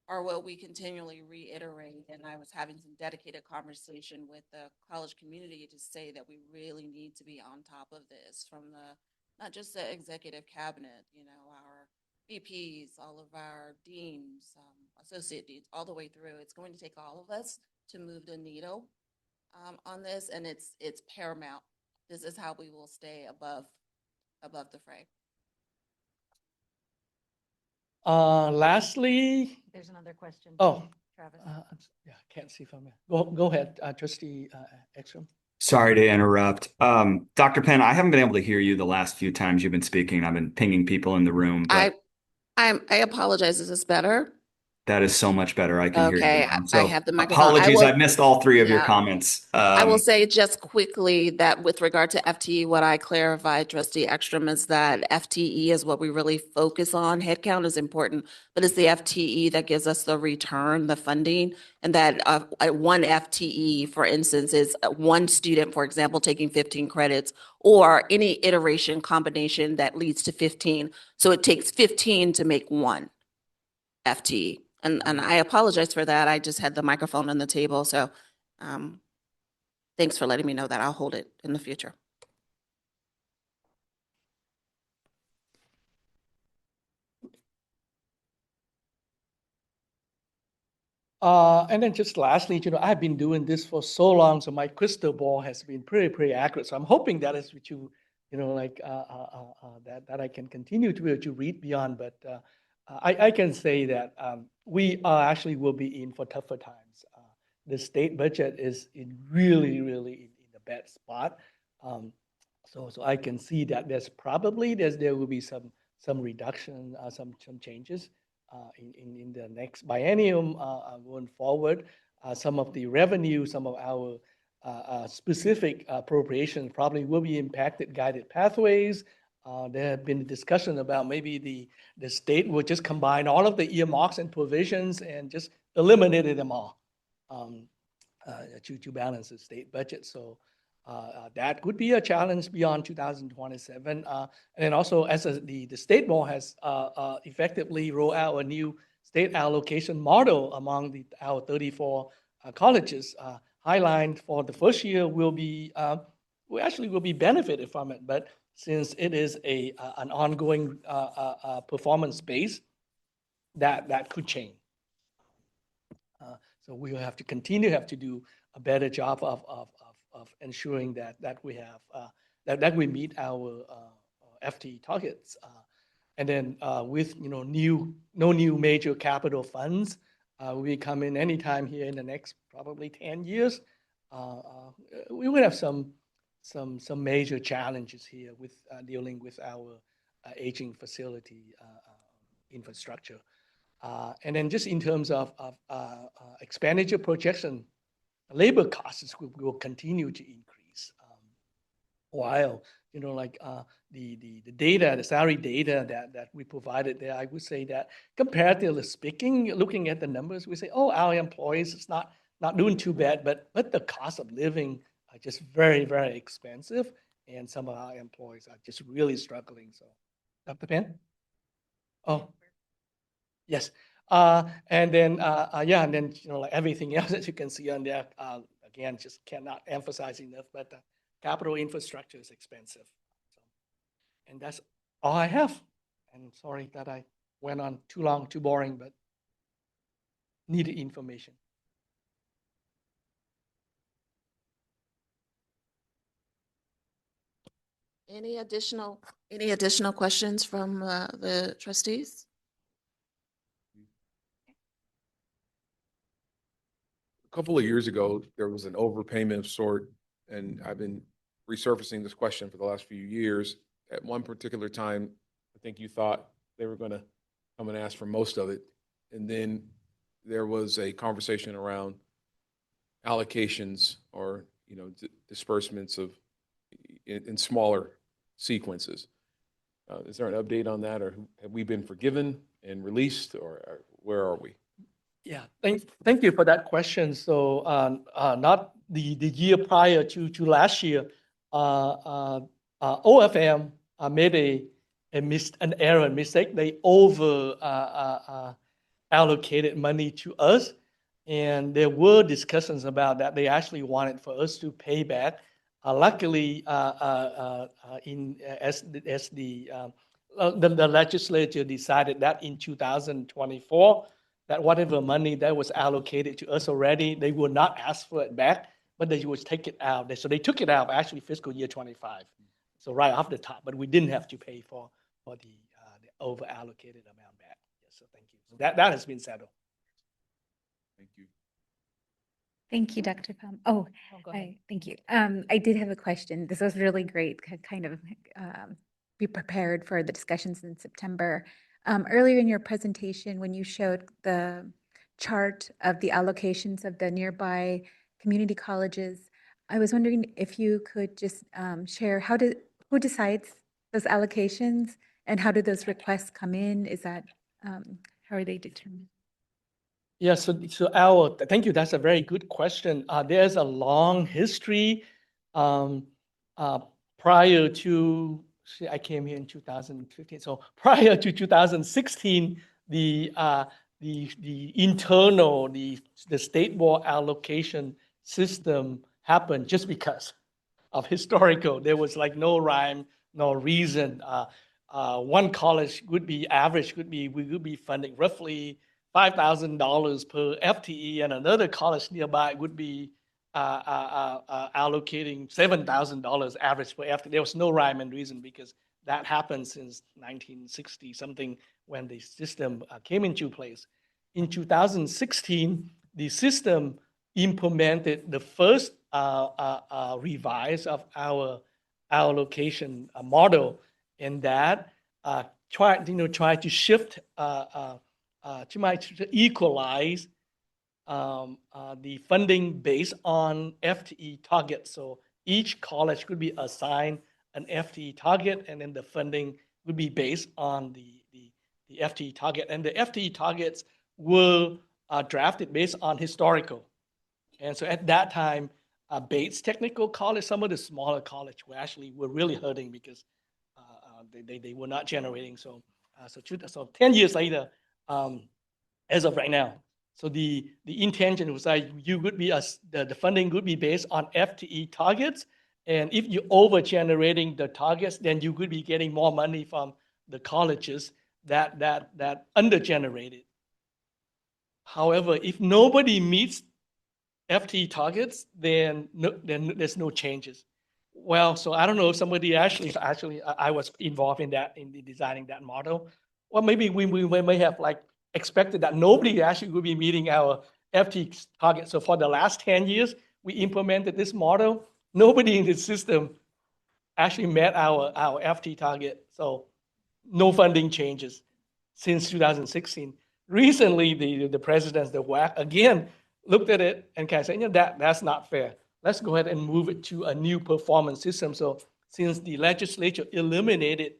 B: are what we continually reiterate. And I was having some dedicated conversation with the college community to say that we really need to be on top of this from not just the executive cabinet, our VPs, all of our deans, associate deans, all the way through. It's going to take all of us to move the needle on this, and it's paramount. This is how we will stay above the fray.
C: Lastly,
H: There's another question.
C: oh,
H: Travis.
C: yeah, can't see from here. Go ahead, Trustee Ekstrom.
G: Sorry to interrupt. Dr. Penn, I haven't been able to hear you the last few times you've been speaking. I've been pinging people in the room, but
B: I apologize. Is this better?
G: that is so much better. I can hear you
B: Okay,
G: now.
B: I
G: So
B: have the microphone. I
G: apologies,
B: will,
G: I missed all three of your
B: yeah.
G: comments.
B: I will say just quickly that with regard to FTE, what I clarified, Trustee Ekstrom, is that FTE is what we really focus on. Headcount is important, but it's the FTE that gives us the return, the funding, and that one FTE, for instance, is one student, for example, taking 15 credits, or any iteration combination that leads to 15. So it takes 15 to make one FTE. And I apologize for that. I just had the microphone on the table, so thanks for letting me know that. I'll hold it in the future.
C: And then just lastly, I've been doing this for so long, so my crystal ball has been pretty accurate. So I'm hoping that is what that I can continue to read beyond. But I can say that we are actually will be in for tougher times. The state budget is in really in a bad spot. So I can see that there will be some reduction, some changes in the next biennium going forward. Some of the revenue, some of our specific appropriations probably will be impacted. Guided pathways. There have been discussion about maybe the state will just combine all of the earmarks and provisions and just eliminated them all to balance the state budget. So that could be a challenge beyond 2027. And then also, as the state board has effectively rolled out a new state allocation model among our 34 colleges, Highline for the first year will will be benefited from it. But since it is an ongoing performance base, that could change. So we will have to continue to do a better job of ensuring that we have that we meet our FT targets. And then with no new major capital funds, we come in anytime here in the next probably 10 years. We will have some major challenges here with dealing with our aging facility infrastructure. And then just in terms of expenditure projection, labor costs will continue to increase. While the data, the salary data that we provided there, I would say that comparatively speaking, looking at the numbers, we say, oh, our employees is not doing too bad, but the cost of living are just very expensive, and some of our employees are just really struggling. So, Dr. Penn? Oh. Yes. And then, and then, like everything else that you can see on there, again, just cannot emphasize enough, but the capital infrastructure is expensive. So, and that's all I have. And sorry that I went on too long, too boring, but needed information.
B: Any additional questions from the trustees?
H: A couple of years ago, there was an overpayment of sort, and I've been resurfacing this question for the last few years. At one particular time, I think you thought they were going to come and ask for most of it. And then there was a conversation around allocations or, disbursements of in smaller sequences. Is there an update on that, or have we been forgiven and released, or where are we?
C: Yeah, thank you for that question. So not the year prior to last year, OFM made an error, mistake. They over allocated money to us, and there were discussions about that. They actually wanted for us to pay back. Luckily, as the legislature decided that in 2024, that whatever money that was allocated to us already, they will not ask for it back, but they would take it out. So they took it out actually fiscal year 25. So right off the top, but we didn't have to pay for the over allocated amount back. Yes, so thank you. So that has been settled.
H: Thank you.
I: Thank you, Dr. Pam. Oh,
A: go ahead.
I: thank you. I did have a question. This was really great, kind of be prepared for the discussions in September. Earlier in your presentation, when you showed the chart of the allocations of the nearby community colleges, I was wondering if you could just share who decides those allocations and how do those requests come in? Is that, how are they determined?
C: Yeah, thank you. That's a very good question. There's a long history. Um, Prior to, see, I came here in 2015. So prior to 2016, the internal, the state board allocation system happened just because of historical. There was like no rhyme, no reason. One college would be average, we would be funding roughly $5,000 per FTE, and another college nearby would be allocating $7,000 average per FTE. There was no rhyme and reason because that happened since 1960 something when the system came into place. In 2016, the system implemented the first revise of our allocation model, and that try to shift to equalize the funding based on FTE targets. So each college could be assigned an FTE target, and then the funding would be based on the FTE target. And the FTE targets were drafted based on historical. And so at that time, Bates Technical College, some of the smaller college were really hurting because they were not generating. So 10 years later, as of right now, so the intention was that you would be the funding would be based on FTE targets, and if you're over generating the targets, then you could be getting more money from the colleges that under generated. However, if nobody meets FTE targets, then there's no changes. Well, so I don't know if somebody actually I was involved in designing that model. Well, maybe we may have like expected that nobody actually would be meeting our FTE target. So for the last 10 years, we implemented this model. Nobody in the system actually met our FTE target. So no funding changes since 2016. Recently, the presidents, the WAC, again, looked at it and kind of said, that's not fair. Let's go ahead and move it to a new performance system. So since the legislature eliminated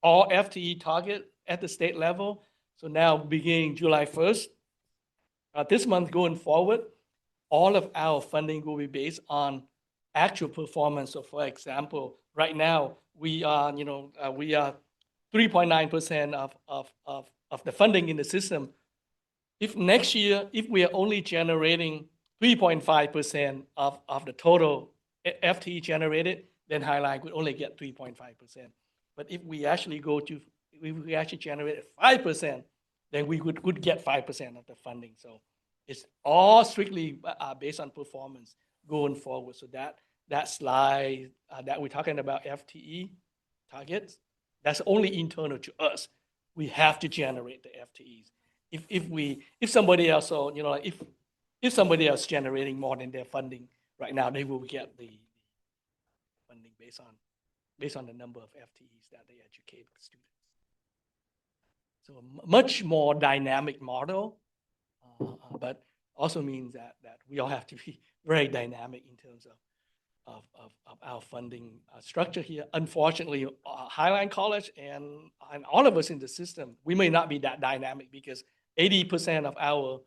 C: all FTE target at the state level, so now beginning July 1st, this month going forward, all of our funding will be based on actual performance. So for example, right now, we are 3.9% of the funding in the system. If next year, if we are only generating 3.5% of the total FTE generated, then Highline would only get 3.5%. But if we actually generate 5%, then we would get 5% of the funding. So it's all strictly based on performance going forward. So that slide that we're talking about FTE targets, that's only internal to us. We have to generate the FTEs. If somebody else, so if somebody else generating more than their funding right now, they will get the funding based on the number of FTEs that they educate students. So a much more dynamic model, but also means that we all have to be very dynamic in terms of our funding structure here. Unfortunately, Highline College and all of us in the system, we may not be that dynamic because 80% of our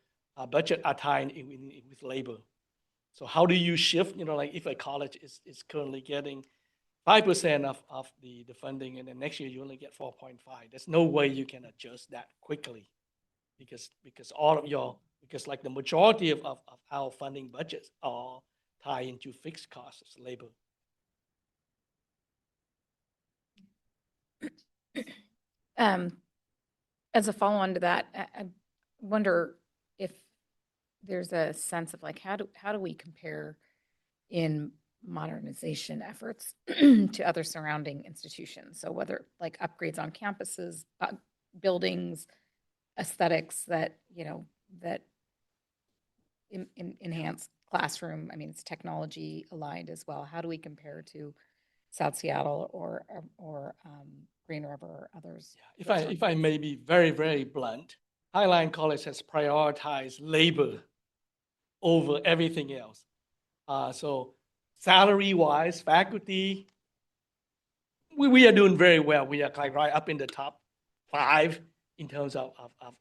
C: budget are tied in with labor. So how do you shift, like if a college is currently getting 5% of the funding and then next year you only get 4.5, there's no way you can adjust that quickly because like the majority of our funding budgets are tied into fixed costs, labor.
A: As a follow-on to that, I wonder if there's a sense of like how do we compare in modernization efforts to other surrounding institutions? So whether like upgrades on campuses, buildings, aesthetics that enhance classroom, I mean, it's technology aligned as well. How do we compare to South Seattle or Green River or others?
C: If I may be very, very blunt, Highline College has prioritized labor over everything else. So salary-wise, faculty, we are doing very well. We are like right up in the top 5 in terms of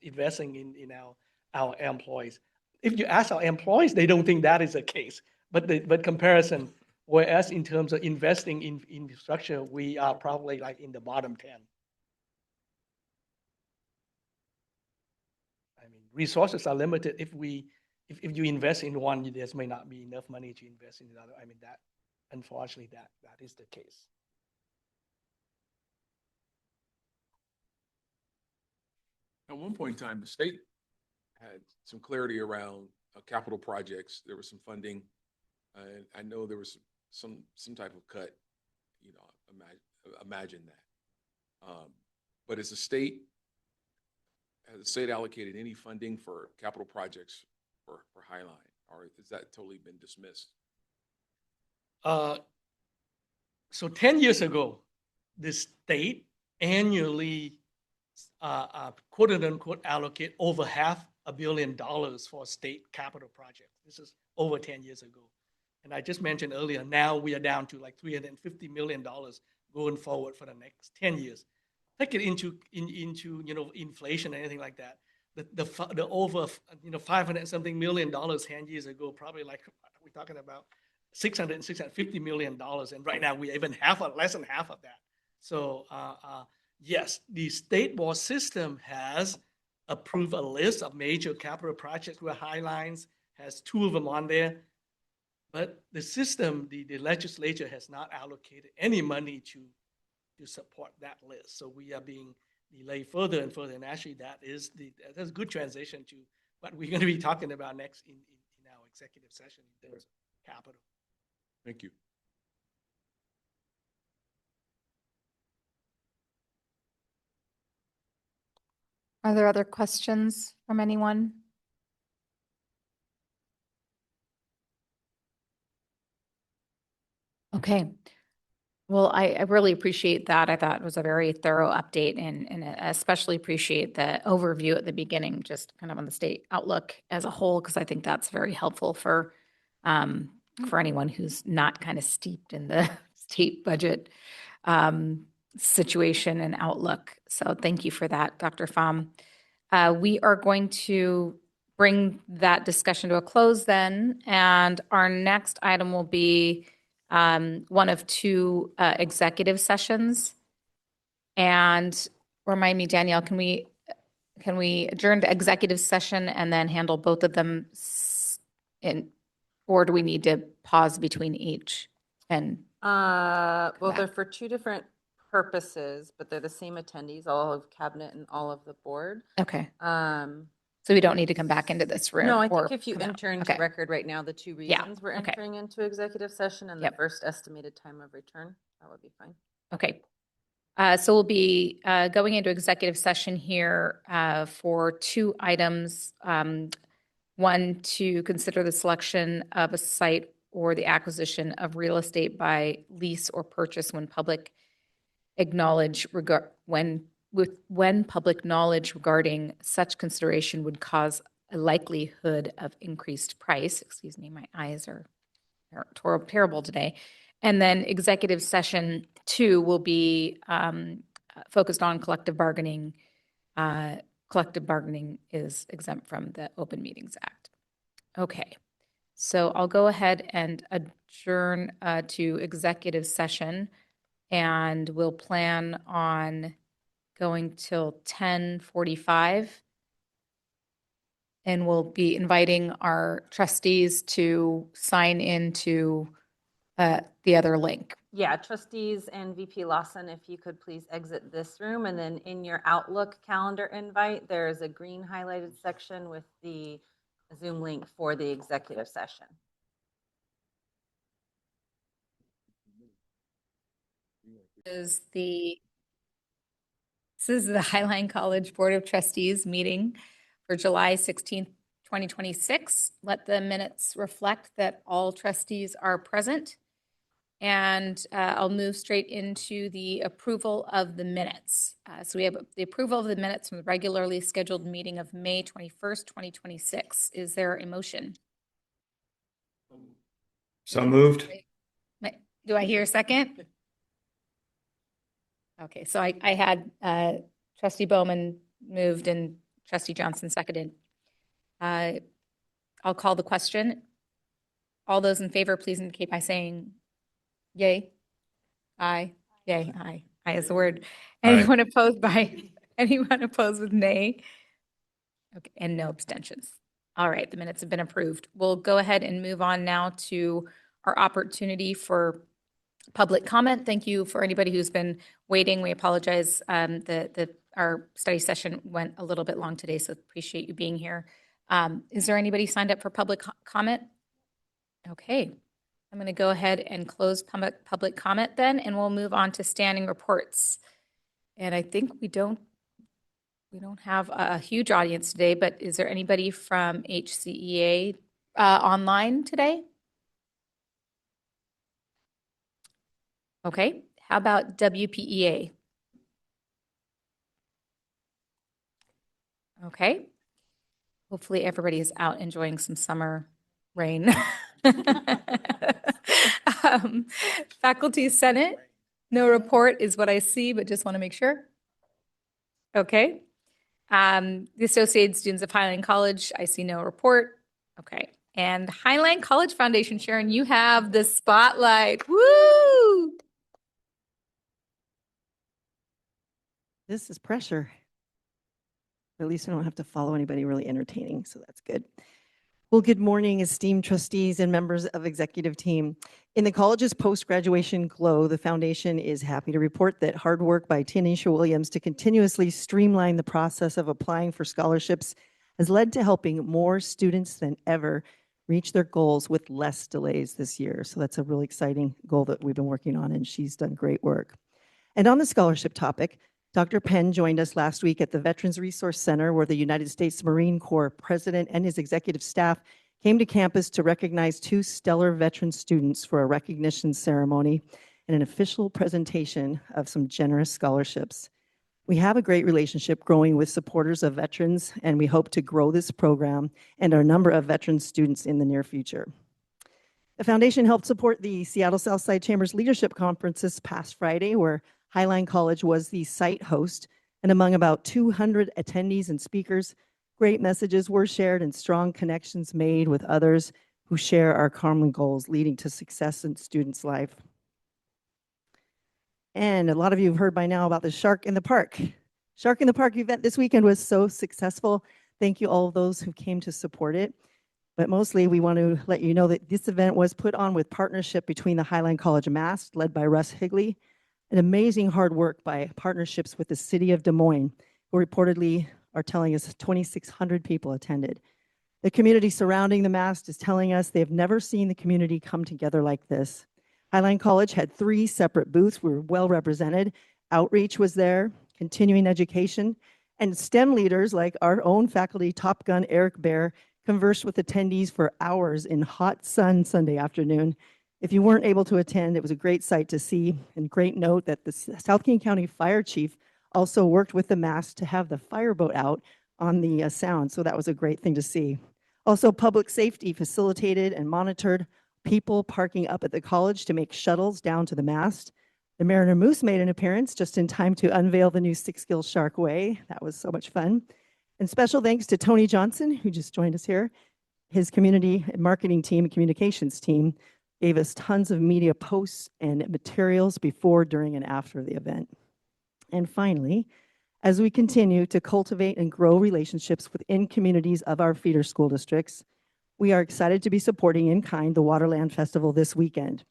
C: investing in our employees. If you ask our employees, they don't think that is the case. But comparison, whereas in terms of investing in infrastructure, we are probably like in the bottom 10. I mean, resources are limited. If you invest in one, there may not be enough money to invest in another. I mean, that unfortunately that is the case.
H: At one point in time, the state had some clarity around capital projects. There was some funding. And I know there was some type of cut, you know, imagine that. But has the state allocated any funding for capital projects for Highline, or has that totally been dismissed?
C: So 10 years ago, the state annually, quote unquote, allocate over $500 million for state capital projects. This is over 10 years ago. And I just mentioned earlier, now we are down to like $350 million going forward for the next 10 years. Take it into you know, inflation or anything like that. The over, you know, 500 something million dollars 10 years ago, probably like we're talking about $650 million. And right now we're even less than half of that. So yes, the state board system has approved a list of major capital projects where Highlines has 2 of them on there. But the system, the legislature has not allocated any money to support that list. So we are being delayed further and further. And actually that's a good transition to what we're going to be talking about next in our executive session in terms of capital.
H: Thank you.
A: Are there other questions from anyone? Okay. Well, I really appreciate that. I thought it was a very thorough update and I especially appreciate the overview at the beginning, just kind of on the state outlook as a whole, because I think that's very helpful for anyone who's not kind of steeped in the state budget situation and outlook. So thank you for that, Dr. Pham. We are going to bring that discussion to a close then, and our next item will be one of 2 executive sessions. And remind me, Danielle, can we adjourn to executive session and then handle both of them or do we need to pause between each? And
J: Well,
A: back?
J: they're for 2 different purposes, but they're the same attendees, all of cabinet and all of the board.
A: Okay. So we don't need to come back into this room?
J: No, I
A: or
J: think if you
A: come out.
J: enter into
A: Okay.
J: record right now, the 2
A: Yeah,
J: reasons we're
A: okay.
J: entering into executive session and the
A: Yep.
J: first estimated time of return, that would be fine.
A: Okay. So we'll be going into executive session here for 2 items. One, to consider the selection of a site or the acquisition of real estate by lease or purchase when public public knowledge regarding such consideration would cause a likelihood of increased price. Excuse me, my eyes are terrible today. And then executive session 2 will be focused on collective bargaining. Collective bargaining is exempt from the Open Meetings Act. Okay, so I'll go ahead and adjourn to executive session, and we'll plan on going till 10:45. And we'll be inviting our trustees to sign into the other link.
J: Yeah, trustees and VP Lawson, if you could please exit this room, and then in your Outlook calendar invite, there is a green highlighted section with the Zoom link for the executive session.
A: This is the Highline College Board of Trustees meeting for July 16th, 2026. Let the minutes reflect that all trustees are present. And I'll move straight into the approval of the minutes. So we have the approval of the minutes from the regularly scheduled meeting of May 21st, 2026. Is there a motion?
G: So moved.
A: Do I hear a second? Okay, so I had trustee Bowman moved and trustee Johnson seconded. I'll call the question. All those in favor, please indicate by saying yay. Aye. Yay. Aye. Aye is the word.
G: Aye.
A: Anyone opposed anyone opposed with nay? Okay, and no abstentions. All right, the minutes have been approved. We'll go ahead and move on now to our opportunity for public comment. Thank you for anybody who's been waiting. We apologize that our study session went a little bit long today, so appreciate you being here. Is there anybody signed up for public comment? Okay, I'm going to go ahead and close public comment then, and we'll move on to standing reports. And I think we don't have a huge audience today, but is there anybody from HCEA online today? Okay, how about WPEA? Okay, hopefully everybody is out enjoying some summer rain. Faculty Senate, no report is what I see, but just want to make sure. Okay. The Associated Students of Highline College, I see no report. Okay. And Highline College Foundation, Sharon, you have the spotlight. Woo!
K: This is pressure. At least I don't have to follow anybody really entertaining, so that's good. Well, good morning, esteemed trustees and members of executive team. In the college's post-graduation glow, the foundation is happy to report that hard work by Tanisha Williams to continuously streamline the process of applying for scholarships has led to helping more students than ever reach their goals with less delays this year. So that's a really exciting goal that we've been working on, and she's done great work. And on the scholarship topic, Dr. Penn joined us last week at the Veterans Resource Center, where the United States Marine Corps president and his executive staff came to campus to recognize 2 stellar veteran students for a recognition ceremony and an official presentation of some generous scholarships. We have a great relationship growing with supporters of veterans, and we hope to grow this program and our number of veteran students in the near future. The foundation helped support the Seattle Southside Chamber's Leadership Conference this past Friday, where Highline College was the site host, and among about 200 attendees and speakers, great messages were shared and strong connections made with others who share our common goals, leading to success in students' life. And a lot of you have heard by now about the Shark in the Park. Shark in the Park event this weekend was so successful. Thank you all of those who came to support it. But mostly we want to let you know that this event was put on with partnership between the Highline College MAST, led by Russ Higley, and amazing hard work by partnerships with the city of Des Moines, who reportedly are telling us 2,600 people attended. The community surrounding the MAST is telling us they have never seen the community come together like this. Highline College had 3 separate booths. We were well represented. Outreach was there, continuing education, and STEM leaders like our own faculty Top Gun Eric Bear conversed with attendees for hours in hot sun Sunday afternoon. If you weren't able to attend, it was a great sight to see, and great note that the South King County Fire Chief also worked with the MAST to have the fireboat out on the sound, so that was a great thing to see. Also, public safety facilitated and monitored people parking up at the college to make shuttles down to the MAST. The Mariner Moose made an appearance just in time to unveil the new 6-Gill Shark Way. That was so much fun. And special thanks to Tony Johnson, who just joined us here. His community marketing team and communications team gave us tons of media posts and materials before, during, and after the event. And finally, as we continue to cultivate and grow relationships within communities of our feeder school districts, we are excited to be supporting in kind the Waterland Festival this weekend.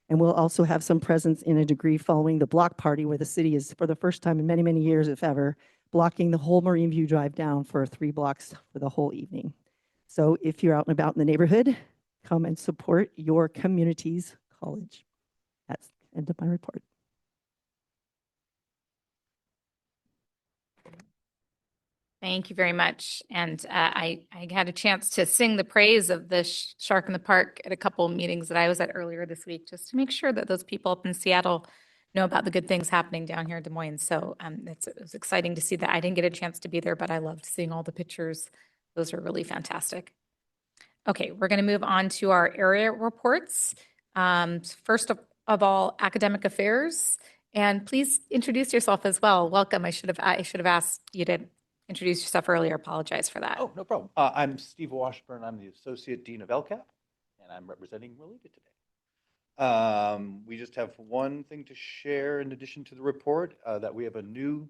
K: And we'll also have some presence in a degree following the block party, where the city is, for the first time in many, many years, if ever, blocking the whole Marine View Drive down for 3 blocks for the whole evening. So if you're out and about in the neighborhood, come and support your community's college. That's the end of my report.
A: Thank you very much. And I had a chance to sing the praise of the Shark in the Park at a couple of meetings that I was at earlier this week, just to make sure that those people up in Seattle know about the good things happening down here in Des Moines. So it was exciting to see that. I didn't get a chance to be there, but I loved seeing all the pictures. Those are really fantastic. Okay, we're going to move on to our area reports. First of all, academic affairs. And please introduce yourself as well. Welcome. I should have asked you to introduce yourself earlier. Apologize for that.
L: Oh, no problem. I'm Steve Washburn. I'm the Associate Dean of LCAP, and I'm representing Relieved today. We just have one thing to share in addition to the report, that we have a new,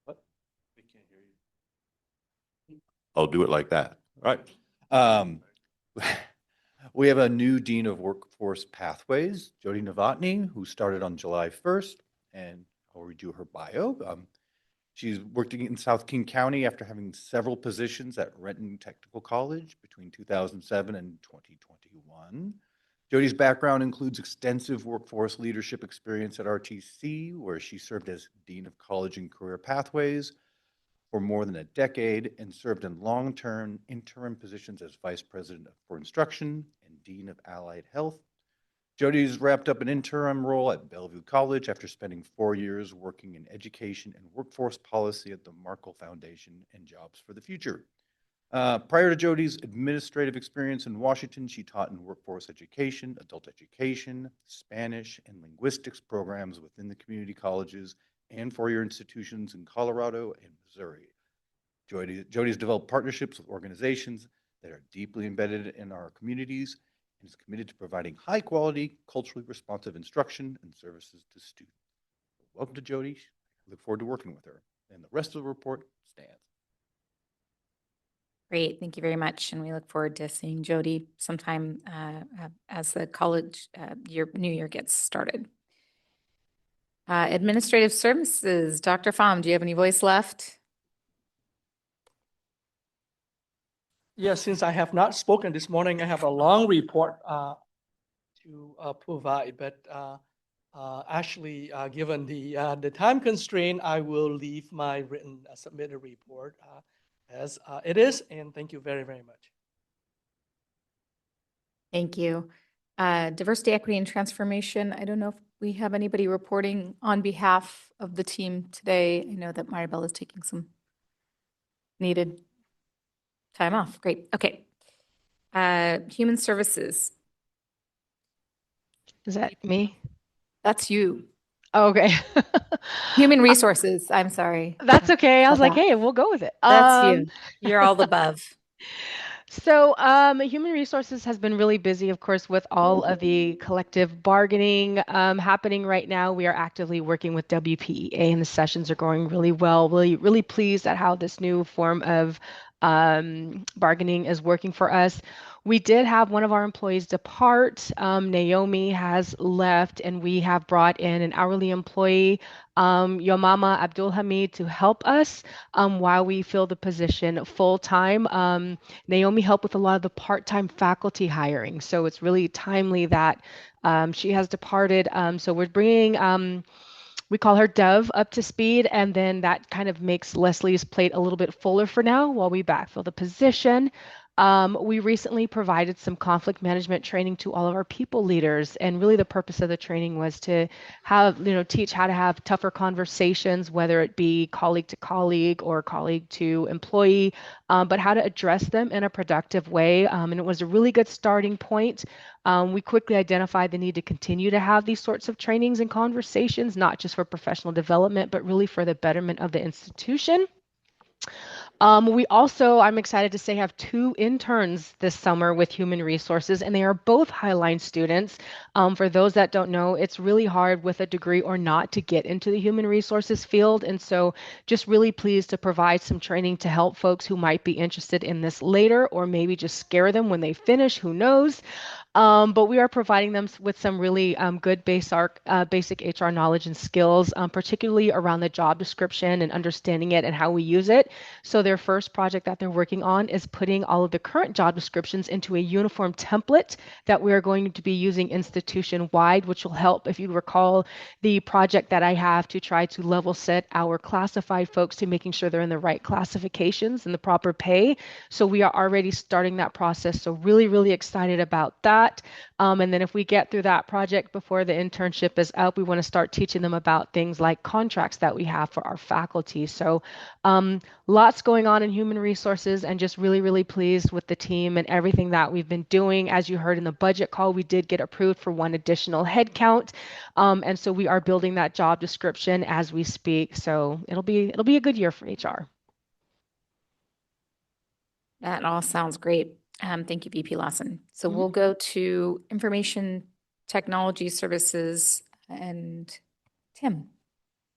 L: what? We can't hear you. I'll do it like that. All right. We have a new Dean of Workforce Pathways, Jody Novotny, who started on July 1st, and I'll read you her bio. She's worked in South King County after having several positions at Renton Technical College between 2007 and 2021. Jody's background includes extensive workforce leadership experience at RTC, where she served as Dean of College and Career Pathways for more than a decade and served in long-term interim positions as Vice President for Instruction and Dean of Allied Health. Jody's wrapped up an interim role at Bellevue College after spending 4 years working in education and workforce policy at the Markle Foundation and Jobs for the Future. Prior to Jody's administrative experience in Washington, she taught in workforce education, adult education, Spanish, and linguistics programs within the community colleges and four-year institutions in Colorado and Missouri. Jody's developed partnerships with organizations that are deeply embedded in our communities and is committed to providing high-quality, culturally responsive instruction and services to students. Welcome to Jody. I look forward to working with her. And the rest of the report stands.
A: Great, thank you very much. And we look forward to seeing Jody sometime as the college new year gets started. Administrative services, Dr. Pham, do you have any voice left?
C: Yes, since I have not spoken this morning, I have a long report to provide, but actually, given the time constraint, I will leave my written submitted report as it is, and thank you very, very much.
A: Thank you. Diversity, equity, and transformation. I don't know if we have anybody reporting on behalf of the team today. I know that Maribel is taking some needed time off. Great. Okay. Human services.
M: Is that me?
A: That's you.
M: Oh, okay.
A: Human resources. I'm sorry.
M: That's okay. I was like,
A: that.
M: hey, we'll go with it.
A: That's you. You're all above.
M: So, human resources has been really busy, of course, with all of the collective bargaining happening right now. We are actively working with WPEA, and the sessions are going really well. Really pleased at how this new form of bargaining is working for us. We did have one of our employees depart. Naomi has left, and we have brought in an hourly employee, Yomama Abdul Hamid, to help us while we fill the position full time. Naomi helped with a lot of the part-time faculty hiring, so it's really timely that she has departed. So we're bringing we call her Dove up to speed, and then that kind of makes Leslie's plate a little bit fuller for now while we backfill the position. We recently provided some conflict management training to all of our people leaders, and really the purpose of the training was to have, teach how to have tougher conversations, whether it be colleague to colleague or colleague to employee, but how to address them in a productive way. And it was a really good starting point. We quickly identified the need to continue to have these sorts of trainings and conversations, not just for professional development, but really for the betterment of the institution. We also, I'm excited to say, have 2 interns this summer with Human Resources, and they are both Highline students. For those that don't know, it's really hard with a degree or not to get into the Human Resources field, and so just really pleased to provide some training to help folks who might be interested in this later, or maybe just scare them when they finish, who knows. But we are providing them with some really good basic HR knowledge and skills, particularly around the job description and understanding it and how we use it. So their first project that they're working on is putting all of the current job descriptions into a uniform template that we are going to be using institution-wide, which will help, if you recall, the project that I have to try to level set our classified folks to making sure they're in the right classifications and the proper pay. So we are already starting that process. So really, really excited about that. And then if we get through that project before the internship is up, we want to start teaching them about things like contracts that we have for our faculty. So lots going on in human resources, and just really, really pleased with the team and everything that we've been doing. As you heard in the budget call, we did get approved for one additional headcount. And so we are building that job description as we speak. So it'll be a good year for HR.
A: That all sounds great. Thank you, VP Lawson. So
M: Mhm.
A: we'll go to Information Technology Services and Tim.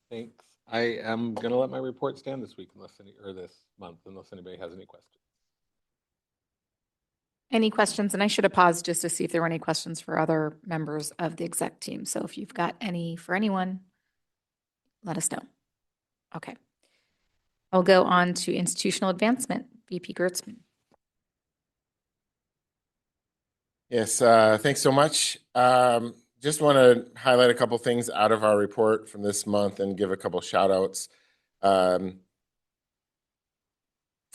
F: Thanks. I am gonna let my report stand this week or this month, unless anybody has any questions.
A: Any questions? And I should have paused just to see if there were any questions for other members of the exec team. So if you've got any for anyone, let us know. Okay. I'll go on to institutional advancement, VP Gertzman.
D: Yes, thanks so much. Just want to highlight a couple things out of our report from this month and give a couple shout outs. For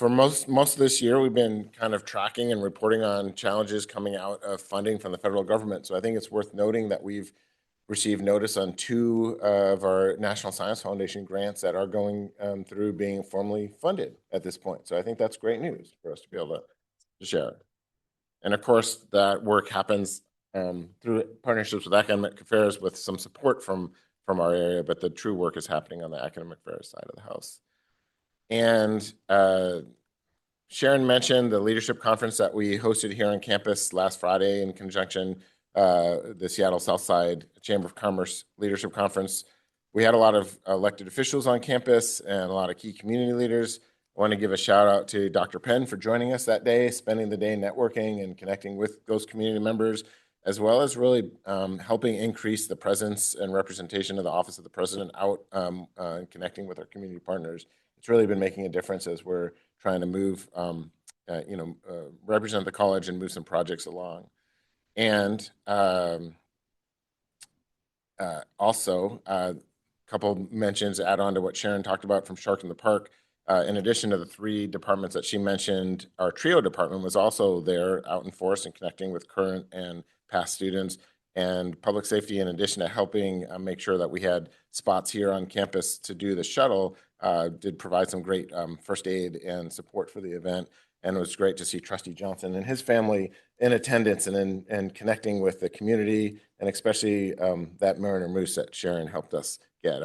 D: most of this year, we've been kind of tracking and reporting on challenges coming out of funding from the federal government. So I think it's worth noting that we've received notice on 2 of our National Science Foundation grants that are going through being formally funded at this point. So I think that's great news for us to be able to share. And of course, that work happens through partnerships with academic affairs with some support from our area, but the true work is happening on the academic affairs side of the house. And Sharon mentioned the leadership conference that we hosted here on campus last Friday in conjunction the Seattle Southside Chamber of Commerce Leadership Conference. We had a lot of elected officials on campus and a lot of key community leaders. I want to give a shout out to Dr. Penn for joining us that day, spending the day networking and connecting with those community members, as well as really helping increase the presence and representation of the Office of the President out and connecting with our community partners. It's really been making a difference as we're trying to move, represent the college and move some projects along. And also, a couple mentions add on to what Sharon talked about from Shark in the Park. In addition to the 3 departments that she mentioned, our TRIO department was also there out in force and connecting with current and past students. And public safety, in addition to helping make sure that we had spots here on campus to do the shuttle, did provide some great first aid and support for the event. And it was great to see Trustee Johnson and his family in attendance and connecting with the community, and especially that Mariner Moose that Sharon helped us get.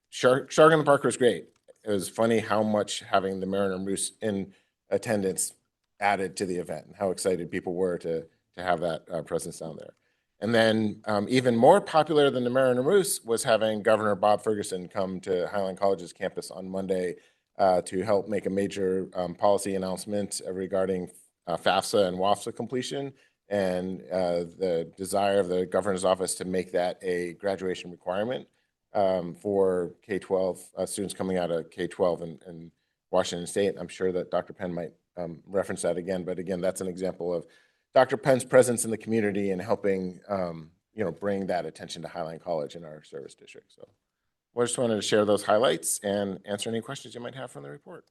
D: Shark in the Park was great. It was funny how much having the Mariner Moose in attendance added to the event and how excited people were to have that presence down there. And then even more popular than the Mariner Moose was having Governor Bob Ferguson come to Highline College's campus on Monday to help make a major policy announcement regarding FAFSA and WAFSA completion, and the desire of the governor's office to make that a graduation requirement for K-12 students coming out of K-12 in Washington State. I'm sure that Dr. Penn might reference that again, but again, that's an example of Dr. Penn's presence in the community and helping bring that attention to Highline College in our service district. So I just wanted to share those highlights and answer any questions you might have from the report.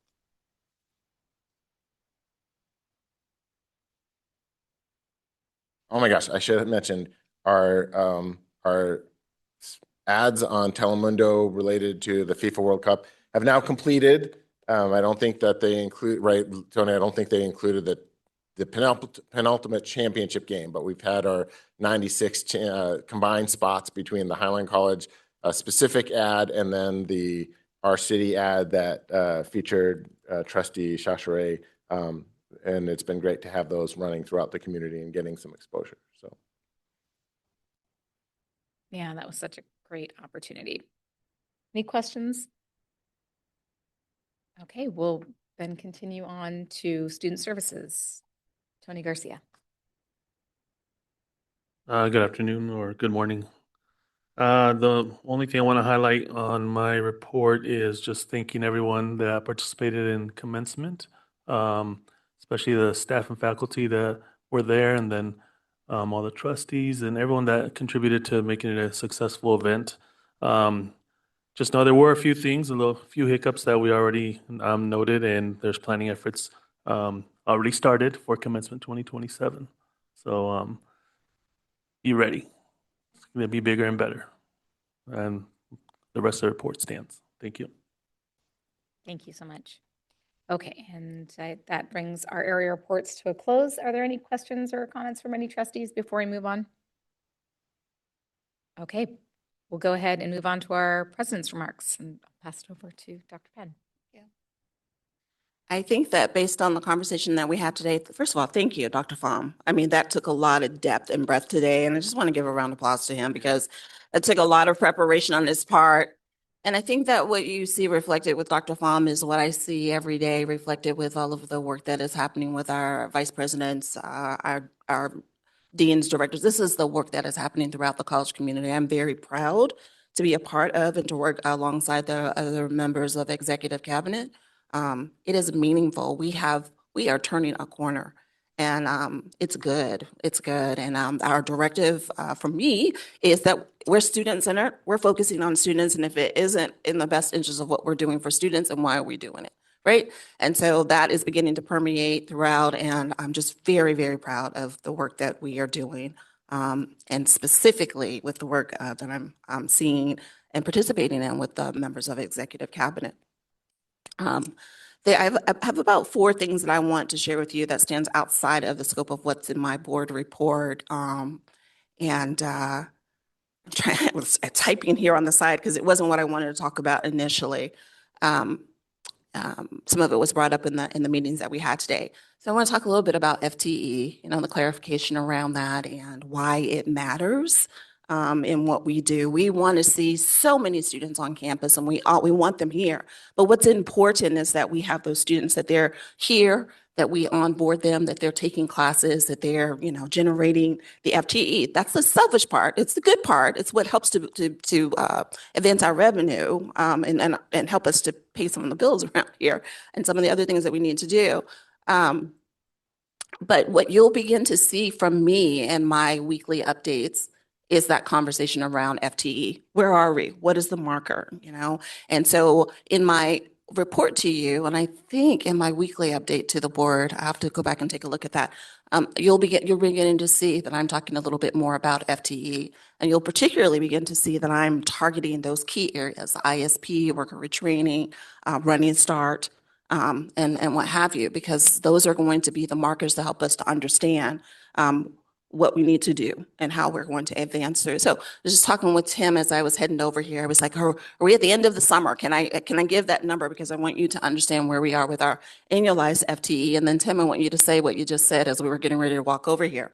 D: Oh my gosh, I should have mentioned our ads on Telemundo related to the FIFA World Cup have now completed. I don't think that they include, right, Tony, I don't think they included the penultimate championship game, but we've had our 96 combined spots between the Highline College specific ad and then our city ad that featured Trustee Chachere. And it's been great to have those running throughout the community and getting some exposure. So,
A: Yeah, that was such a great opportunity. Any questions? Okay, we'll then continue on to student services. Tony Garcia.
N: Good afternoon or good morning. The only thing I want to highlight on my report is just thanking everyone that participated in commencement, especially the staff and faculty that were there, and then all the trustees and everyone that contributed to making it a successful event. Just know there were a few things, few hiccups that we already noted, and there's planning efforts already started for commencement 2027. So be ready. It's going to be bigger and better. And the rest of the report stands. Thank you.
A: Thank you so much. Okay, and that brings our area reports to a close. Are there any questions or comments from any trustees before we move on? Okay, we'll go ahead and move on to our president's remarks and I'll pass it over to Dr. Penn.
B: I think that based on the conversation that we had today, first of all, thank you, Dr. Pham. I mean, that took a lot of depth and breadth today, and I just want to give a round of applause to him because it took a lot of preparation on his part. And I think that what you see reflected with Dr. Pham is what I see every day reflected with all of the work that is happening with our vice presidents, our deans, directors. This is the work that is happening throughout the college community. I'm very proud to be a part of and to work alongside the other members of executive cabinet. It is meaningful. We are turning a corner, and it's good. It's good. And our directive from me is that we're student-centered. We're focusing on students, and if it isn't in the best interest of what we're doing for students, then why are we doing it, right? And so that is beginning to permeate throughout, and I'm just very, very proud of the work that we are doing, and specifically with the work that I'm seeing and participating in with the members of executive cabinet. I have about 4 things that I want to share with you that stands outside of the scope of what's in my board report. I'm typing here on the side because it wasn't what I wanted to talk about initially. Some of it was brought up in the meetings that we had today. So I want to talk a little bit about FTE, the clarification around that and why it matters. In what we do. We want to see so many students on campus, and we want them here. But what's important is that we have those students, that they're here, that we onboard them, that they're taking classes, that they're generating the FTE. That's the selfish part. It's the good part. It's what helps to advance our revenue and help us to pay some of the bills around here and some of the other things that we need to do. But what you'll begin to see from me and my weekly updates is that conversation around FTE. Where are we? What is the marker? And so in my report to you, and I think in my weekly update to the board, I have to go back and take a look at that. You're beginning to see that I'm talking a little bit more about FTE, and you'll particularly begin to see that I'm targeting those key areas: ISP, worker retraining, running start, and what have you, because those are going to be the markers to help us to understand what we need to do and how we're going to advance through. So I was just talking with Tim as I was heading over here. I was like, are we at the end of the summer? Can I give that number? Because I want you to understand where we are with our annualized FTE. And then Tim, I want you to say what you just said as we were getting ready to walk over here.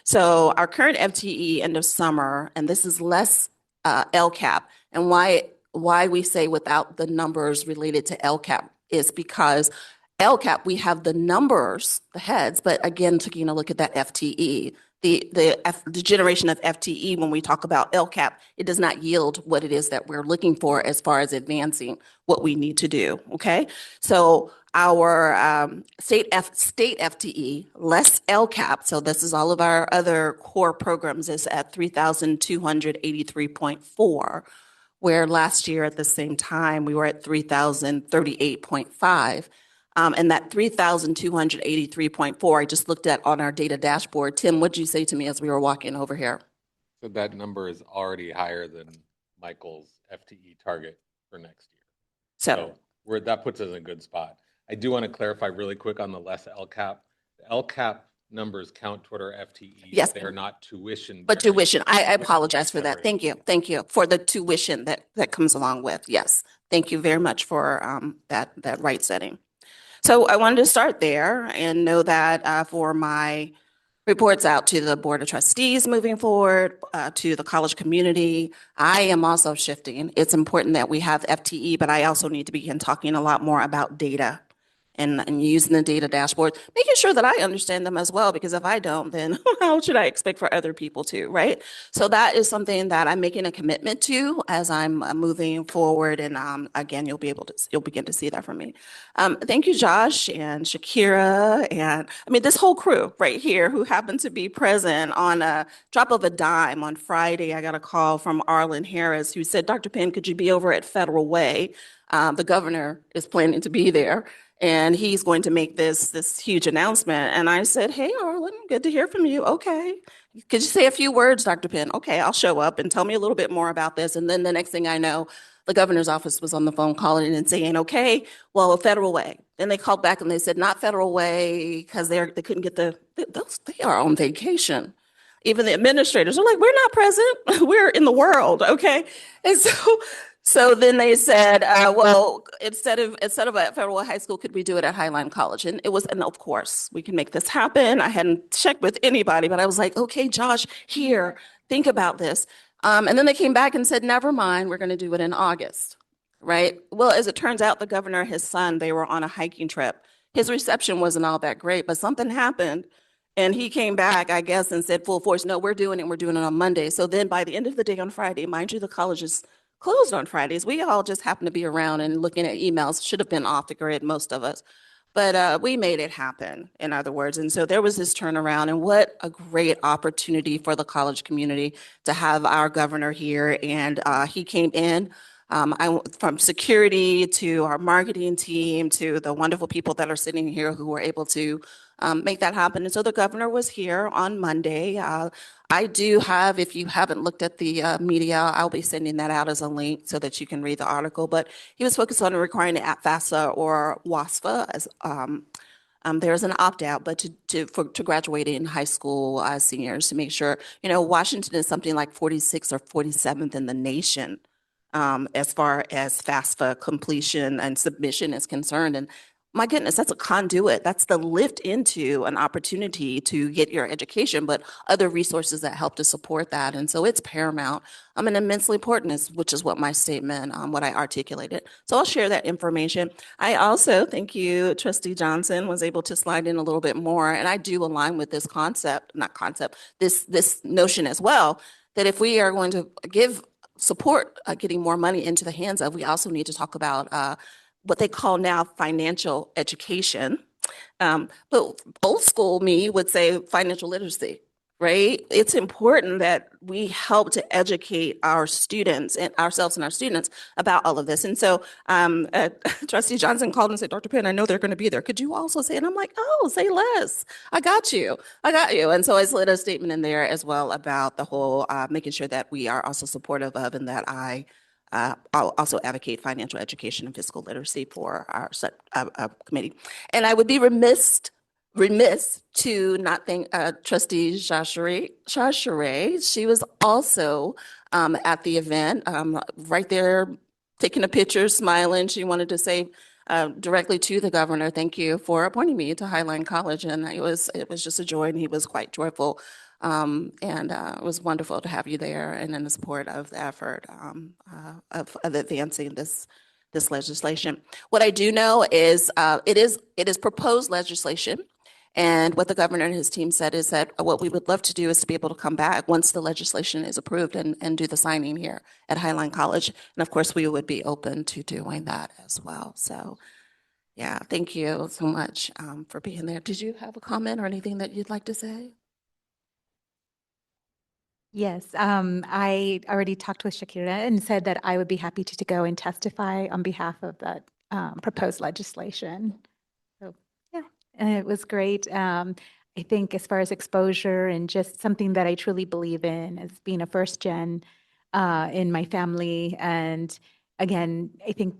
B: So our current FTE end of summer, and this is less LCAP, and why we say without the numbers related to LCAP is because LCAP, we have the numbers, the heads, but again, taking a look at that FTE, the generation of FTE, when we talk about LCAP, it does not yield what it is that we're looking for as far as advancing what we need to do, okay? So our state FTE, less LCAP, so this is all of our other core programs, is at 3,283.4, where last year at the same time, we were at 3,038.5. And that 3,283.4, I just looked at on our data dashboard. Tim, what'd you say to me as we were walking over here?
F: So that number is already higher than Michael's FTE target for next year. So that puts us in a good spot. I do want to clarify really quick on the less LCAP. The LCAP numbers count toward our FTE.
B: Yes.
F: They are not tuition.
B: But tuition, I apologize for that. Thank you. Thank you for the tuition that comes along with. Yes. Thank you very much for that right setting. So I wanted to start there and know that for my reports out to the Board of Trustees moving forward, to the college community, I am also shifting. It's important that we have FTE, but I also need to begin talking a lot more about data and using the data dashboard, making sure that I understand them as well, because if I don't, then how should I expect for other people to, right? So that is something that I'm making a commitment to as I'm moving forward. And again, you'll begin to see that from me. Thank you, Josh and Shakira, and I mean, this whole crew right here who happened to be present on a drop of a dime on Friday. I got a call from Arlen Harris who said, Dr. Penn, could you be over at Federal Way? The governor is planning to be there, and he's going to make this huge announcement. And I said, hey, Arlen, good to hear from you. Okay. Could you say a few words, Dr. Penn? Okay, I'll show up and tell me a little bit more about this. And then the next thing I know, the governor's office was on the phone calling and saying, okay, well, Federal Way. Then they called back and they said, not Federal Way, because they couldn't get they are on vacation. Even the administrators are like, we're not present. We're in the world, okay? And so then they said, well, instead of at Federal High School, could we do it at Highline College? And of course, we can make this happen. I hadn't checked with anybody, but I was like, okay, Josh, here, think about this. And then they came back and said, never mind, we're going to do it in August, right? Well, as it turns out, the governor and his son, they were on a hiking trip. His reception wasn't all that great, but something happened. And he came back, I guess, and said full force, no, we're doing it on Monday. So then by the end of the day on Friday, mind you, the college is closed on Fridays. We all just happened to be around and looking at emails, should have been off the grid, most of us. But we made it happen, in other words. And so there was this turnaround, and what a great opportunity for the college community to have our governor here. And he came in. From security to our marketing team to the wonderful people that are sitting here who were able to make that happen. And so the governor was here on Monday. I do have, if you haven't looked at the media, I'll be sending that out as a link so that you can read the article. But he was focused on requiring it at FAFSA or WASFA as there's an opt-out, but to graduate in high school seniors, to make sure, Washington is something like 46th or 47th in the nation as far as FAFSA completion and submission is concerned. And my goodness, that's a conduit. That's the lift into an opportunity to get your education, but other resources that help to support that. And so it's paramount. And immensely important, which is what my statement, what I articulated. So I'll share that information. I also, thank you, Trustee Johnson, was able to slide in a little bit more. And I do align with this this notion as well, that if we are going to give support getting more money into the hands of, we also need to talk about what they call now financial education. But old school me would say financial literacy, right? It's important that we help to educate our students and ourselves and our students about all of this. And so Trustee Johnson called and said, Dr. Penn, I know they're going to be there. Could you also say, and I'm like, oh, say less. I got you. And so I slid a statement in there as well about the whole making sure that we are also supportive of, and that I'll also advocate financial education and fiscal literacy for our committee. And I would be remiss to not thank Trustee Chachere. She was also at the event, right there, taking a picture, smiling. She wanted to say directly to the governor, thank you for appointing me to Highline College. And it was just a joy, and he was quite joyful. It was wonderful to have you there and in the support of the effort of advancing this legislation. What I do know is it is proposed legislation. And what the governor and his team said is that what we would love to do is to be able to come back once the legislation is approved and do the signing here at Highline College. And of course, we would be open to doing that as well. So yeah, thank you so much for being there. Did you have a comment or anything that you'd like to say?
I: Yes, I already talked with Shakira and said that I would be happy to go and testify on behalf of that proposed legislation. So yeah, and it was great. I think as far as exposure and just something that I truly believe in as being a first gen in my family. And again, I think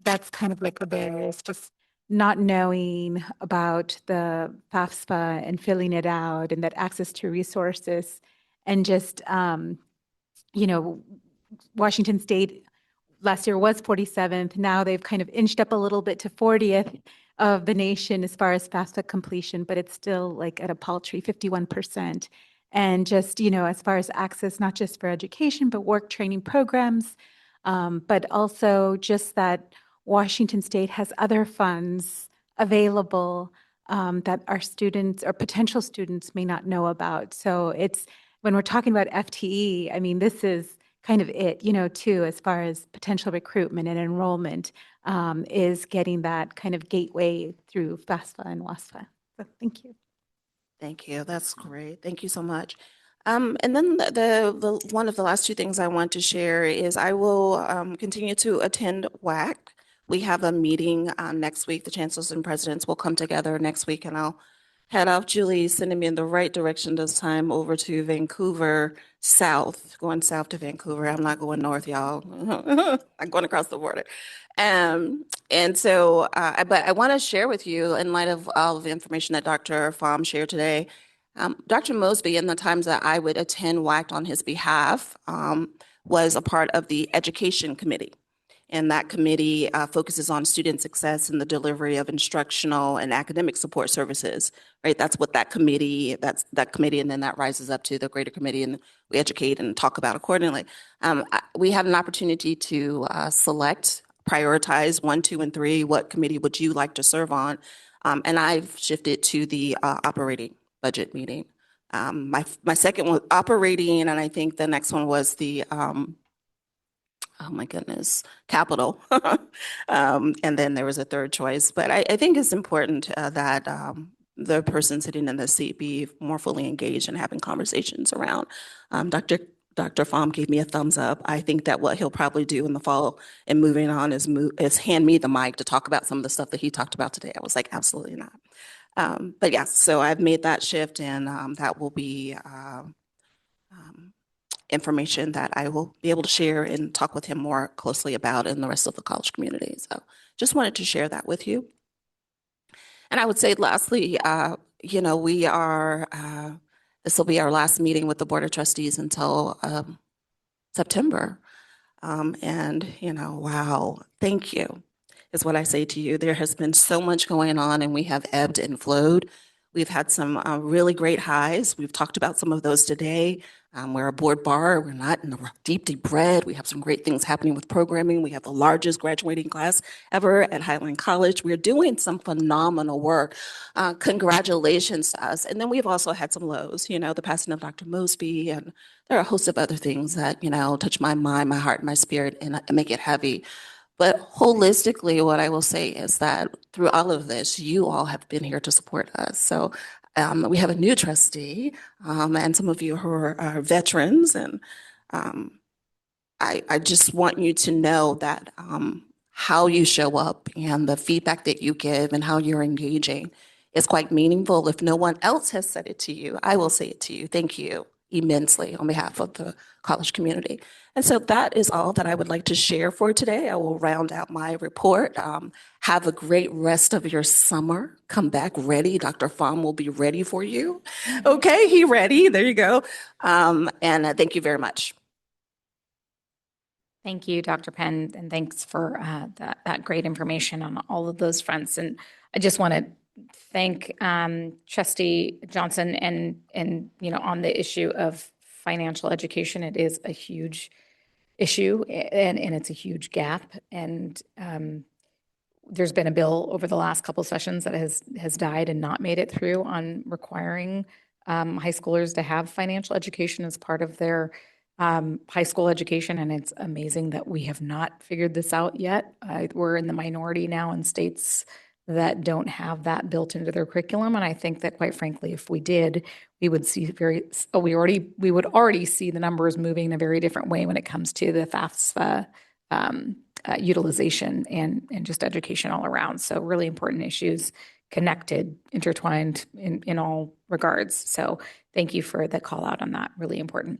I: that's kind of like the barriers, just not knowing about the FAFSA and filling it out, and that access to resources. And just, Washington State last year was 47th. Now they've kind of inched up a little bit to 40th of the nation as far as FAFSA completion, but it's still like at a paltry 51%. And just, as far as access, not just for education, but work training programs, but also just that Washington State has other funds available that our students or potential students may not know about. So it's, when we're talking about FTE, I mean, this is kind of it, too, as far as potential recruitment and enrollment, is getting that kind of gateway through FAFSA and WASFA. So thank you.
B: Thank you. That's great. Thank you so much. And then the one of the last two things I want to share is I will continue to attend WAC. We have a meeting next week. The chancellors and presidents will come together next week, and I'll head off. Julie sending me in the right direction this time over to Vancouver South, going south to Vancouver. I'm not going north, y'all. I'm going across the border. And so, but I want to share with you, in light of all of the information that Dr. Pham shared today, Dr. Mosby, in the times that I would attend WACT on his behalf, was a part of the education committee. And that committee focuses on student success and the delivery of instructional and academic support services, right? That's what that committee, and then that rises up to the greater committee, and we educate and talk about accordingly. We had an opportunity to select, prioritize 1, 2, and 3. What committee would you like to serve on? And I've shifted to the operating budget meeting. My second one, operating, and I think the next one was the oh my goodness, capital. And then there was a third choice. But I think it's important that the person sitting in the seat be more fully engaged in having conversations around. Dr. Pham gave me a thumbs up. I think that what he'll probably do in the fall and moving on is hand me the mic to talk about some of the stuff that he talked about today. I was like, absolutely not. But yeah, so I've made that shift, and that will be information that I will be able to share and talk with him more closely about in the rest of the college community. So just wanted to share that with you. And I would say lastly, we are, this will be our last meeting with the Board of Trustees until September. Wow, thank you is what I say to you. There has been so much going on, and we have ebbed and flowed. We've had some really great highs. We've talked about some of those today. We're a board bar. We're not in the deep red. We have some great things happening with programming. We have the largest graduating class ever at Highline College. We're doing some phenomenal work. Congratulations to us. And then we've also had some lows, the passing of Dr. Mosby, and there are a host of other things that, touch my mind, my heart, my spirit, and make it heavy. But holistically, what I will say is that through all of this, you all have been here to support us. So we have a new trustee, and some of you who are veterans, and I just want you to know that how you show up and the feedback that you give and how you're engaging is quite meaningful. If no one else has said it to you, I will say it to you. Thank you immensely on behalf of the college community. And so that is all that I would like to share for today. I will round out my report. Have a great rest of your summer. Come back ready. Dr. Pham will be ready for you. Okay, he ready. There you go. And thank you very much.
A: Thank you, Dr. Penn, and thanks for that great information on all of those fronts. And I just want to thank Trustee Johnson and on the issue of financial education. It is a huge issue, and it's a huge gap. And there's been a bill over the last couple of sessions that has died and not made it through on requiring high schoolers to have financial education as part of their high school education. And it's amazing that we have not figured this out yet. We're in the minority now in states that don't have that built into their curriculum. And I think that, quite frankly, if we did, we would see we would already see the numbers moving in a very different way when it comes to the FAFSA utilization and just education all around. So really important issues, connected, intertwined in all regards. So thank you for the call out on that. Really important.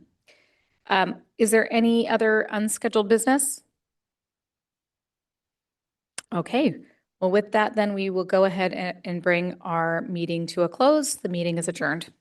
A: Is there any other unscheduled business? Okay. Well, with that, then we will go ahead and bring our meeting to a close. The meeting is adjourned.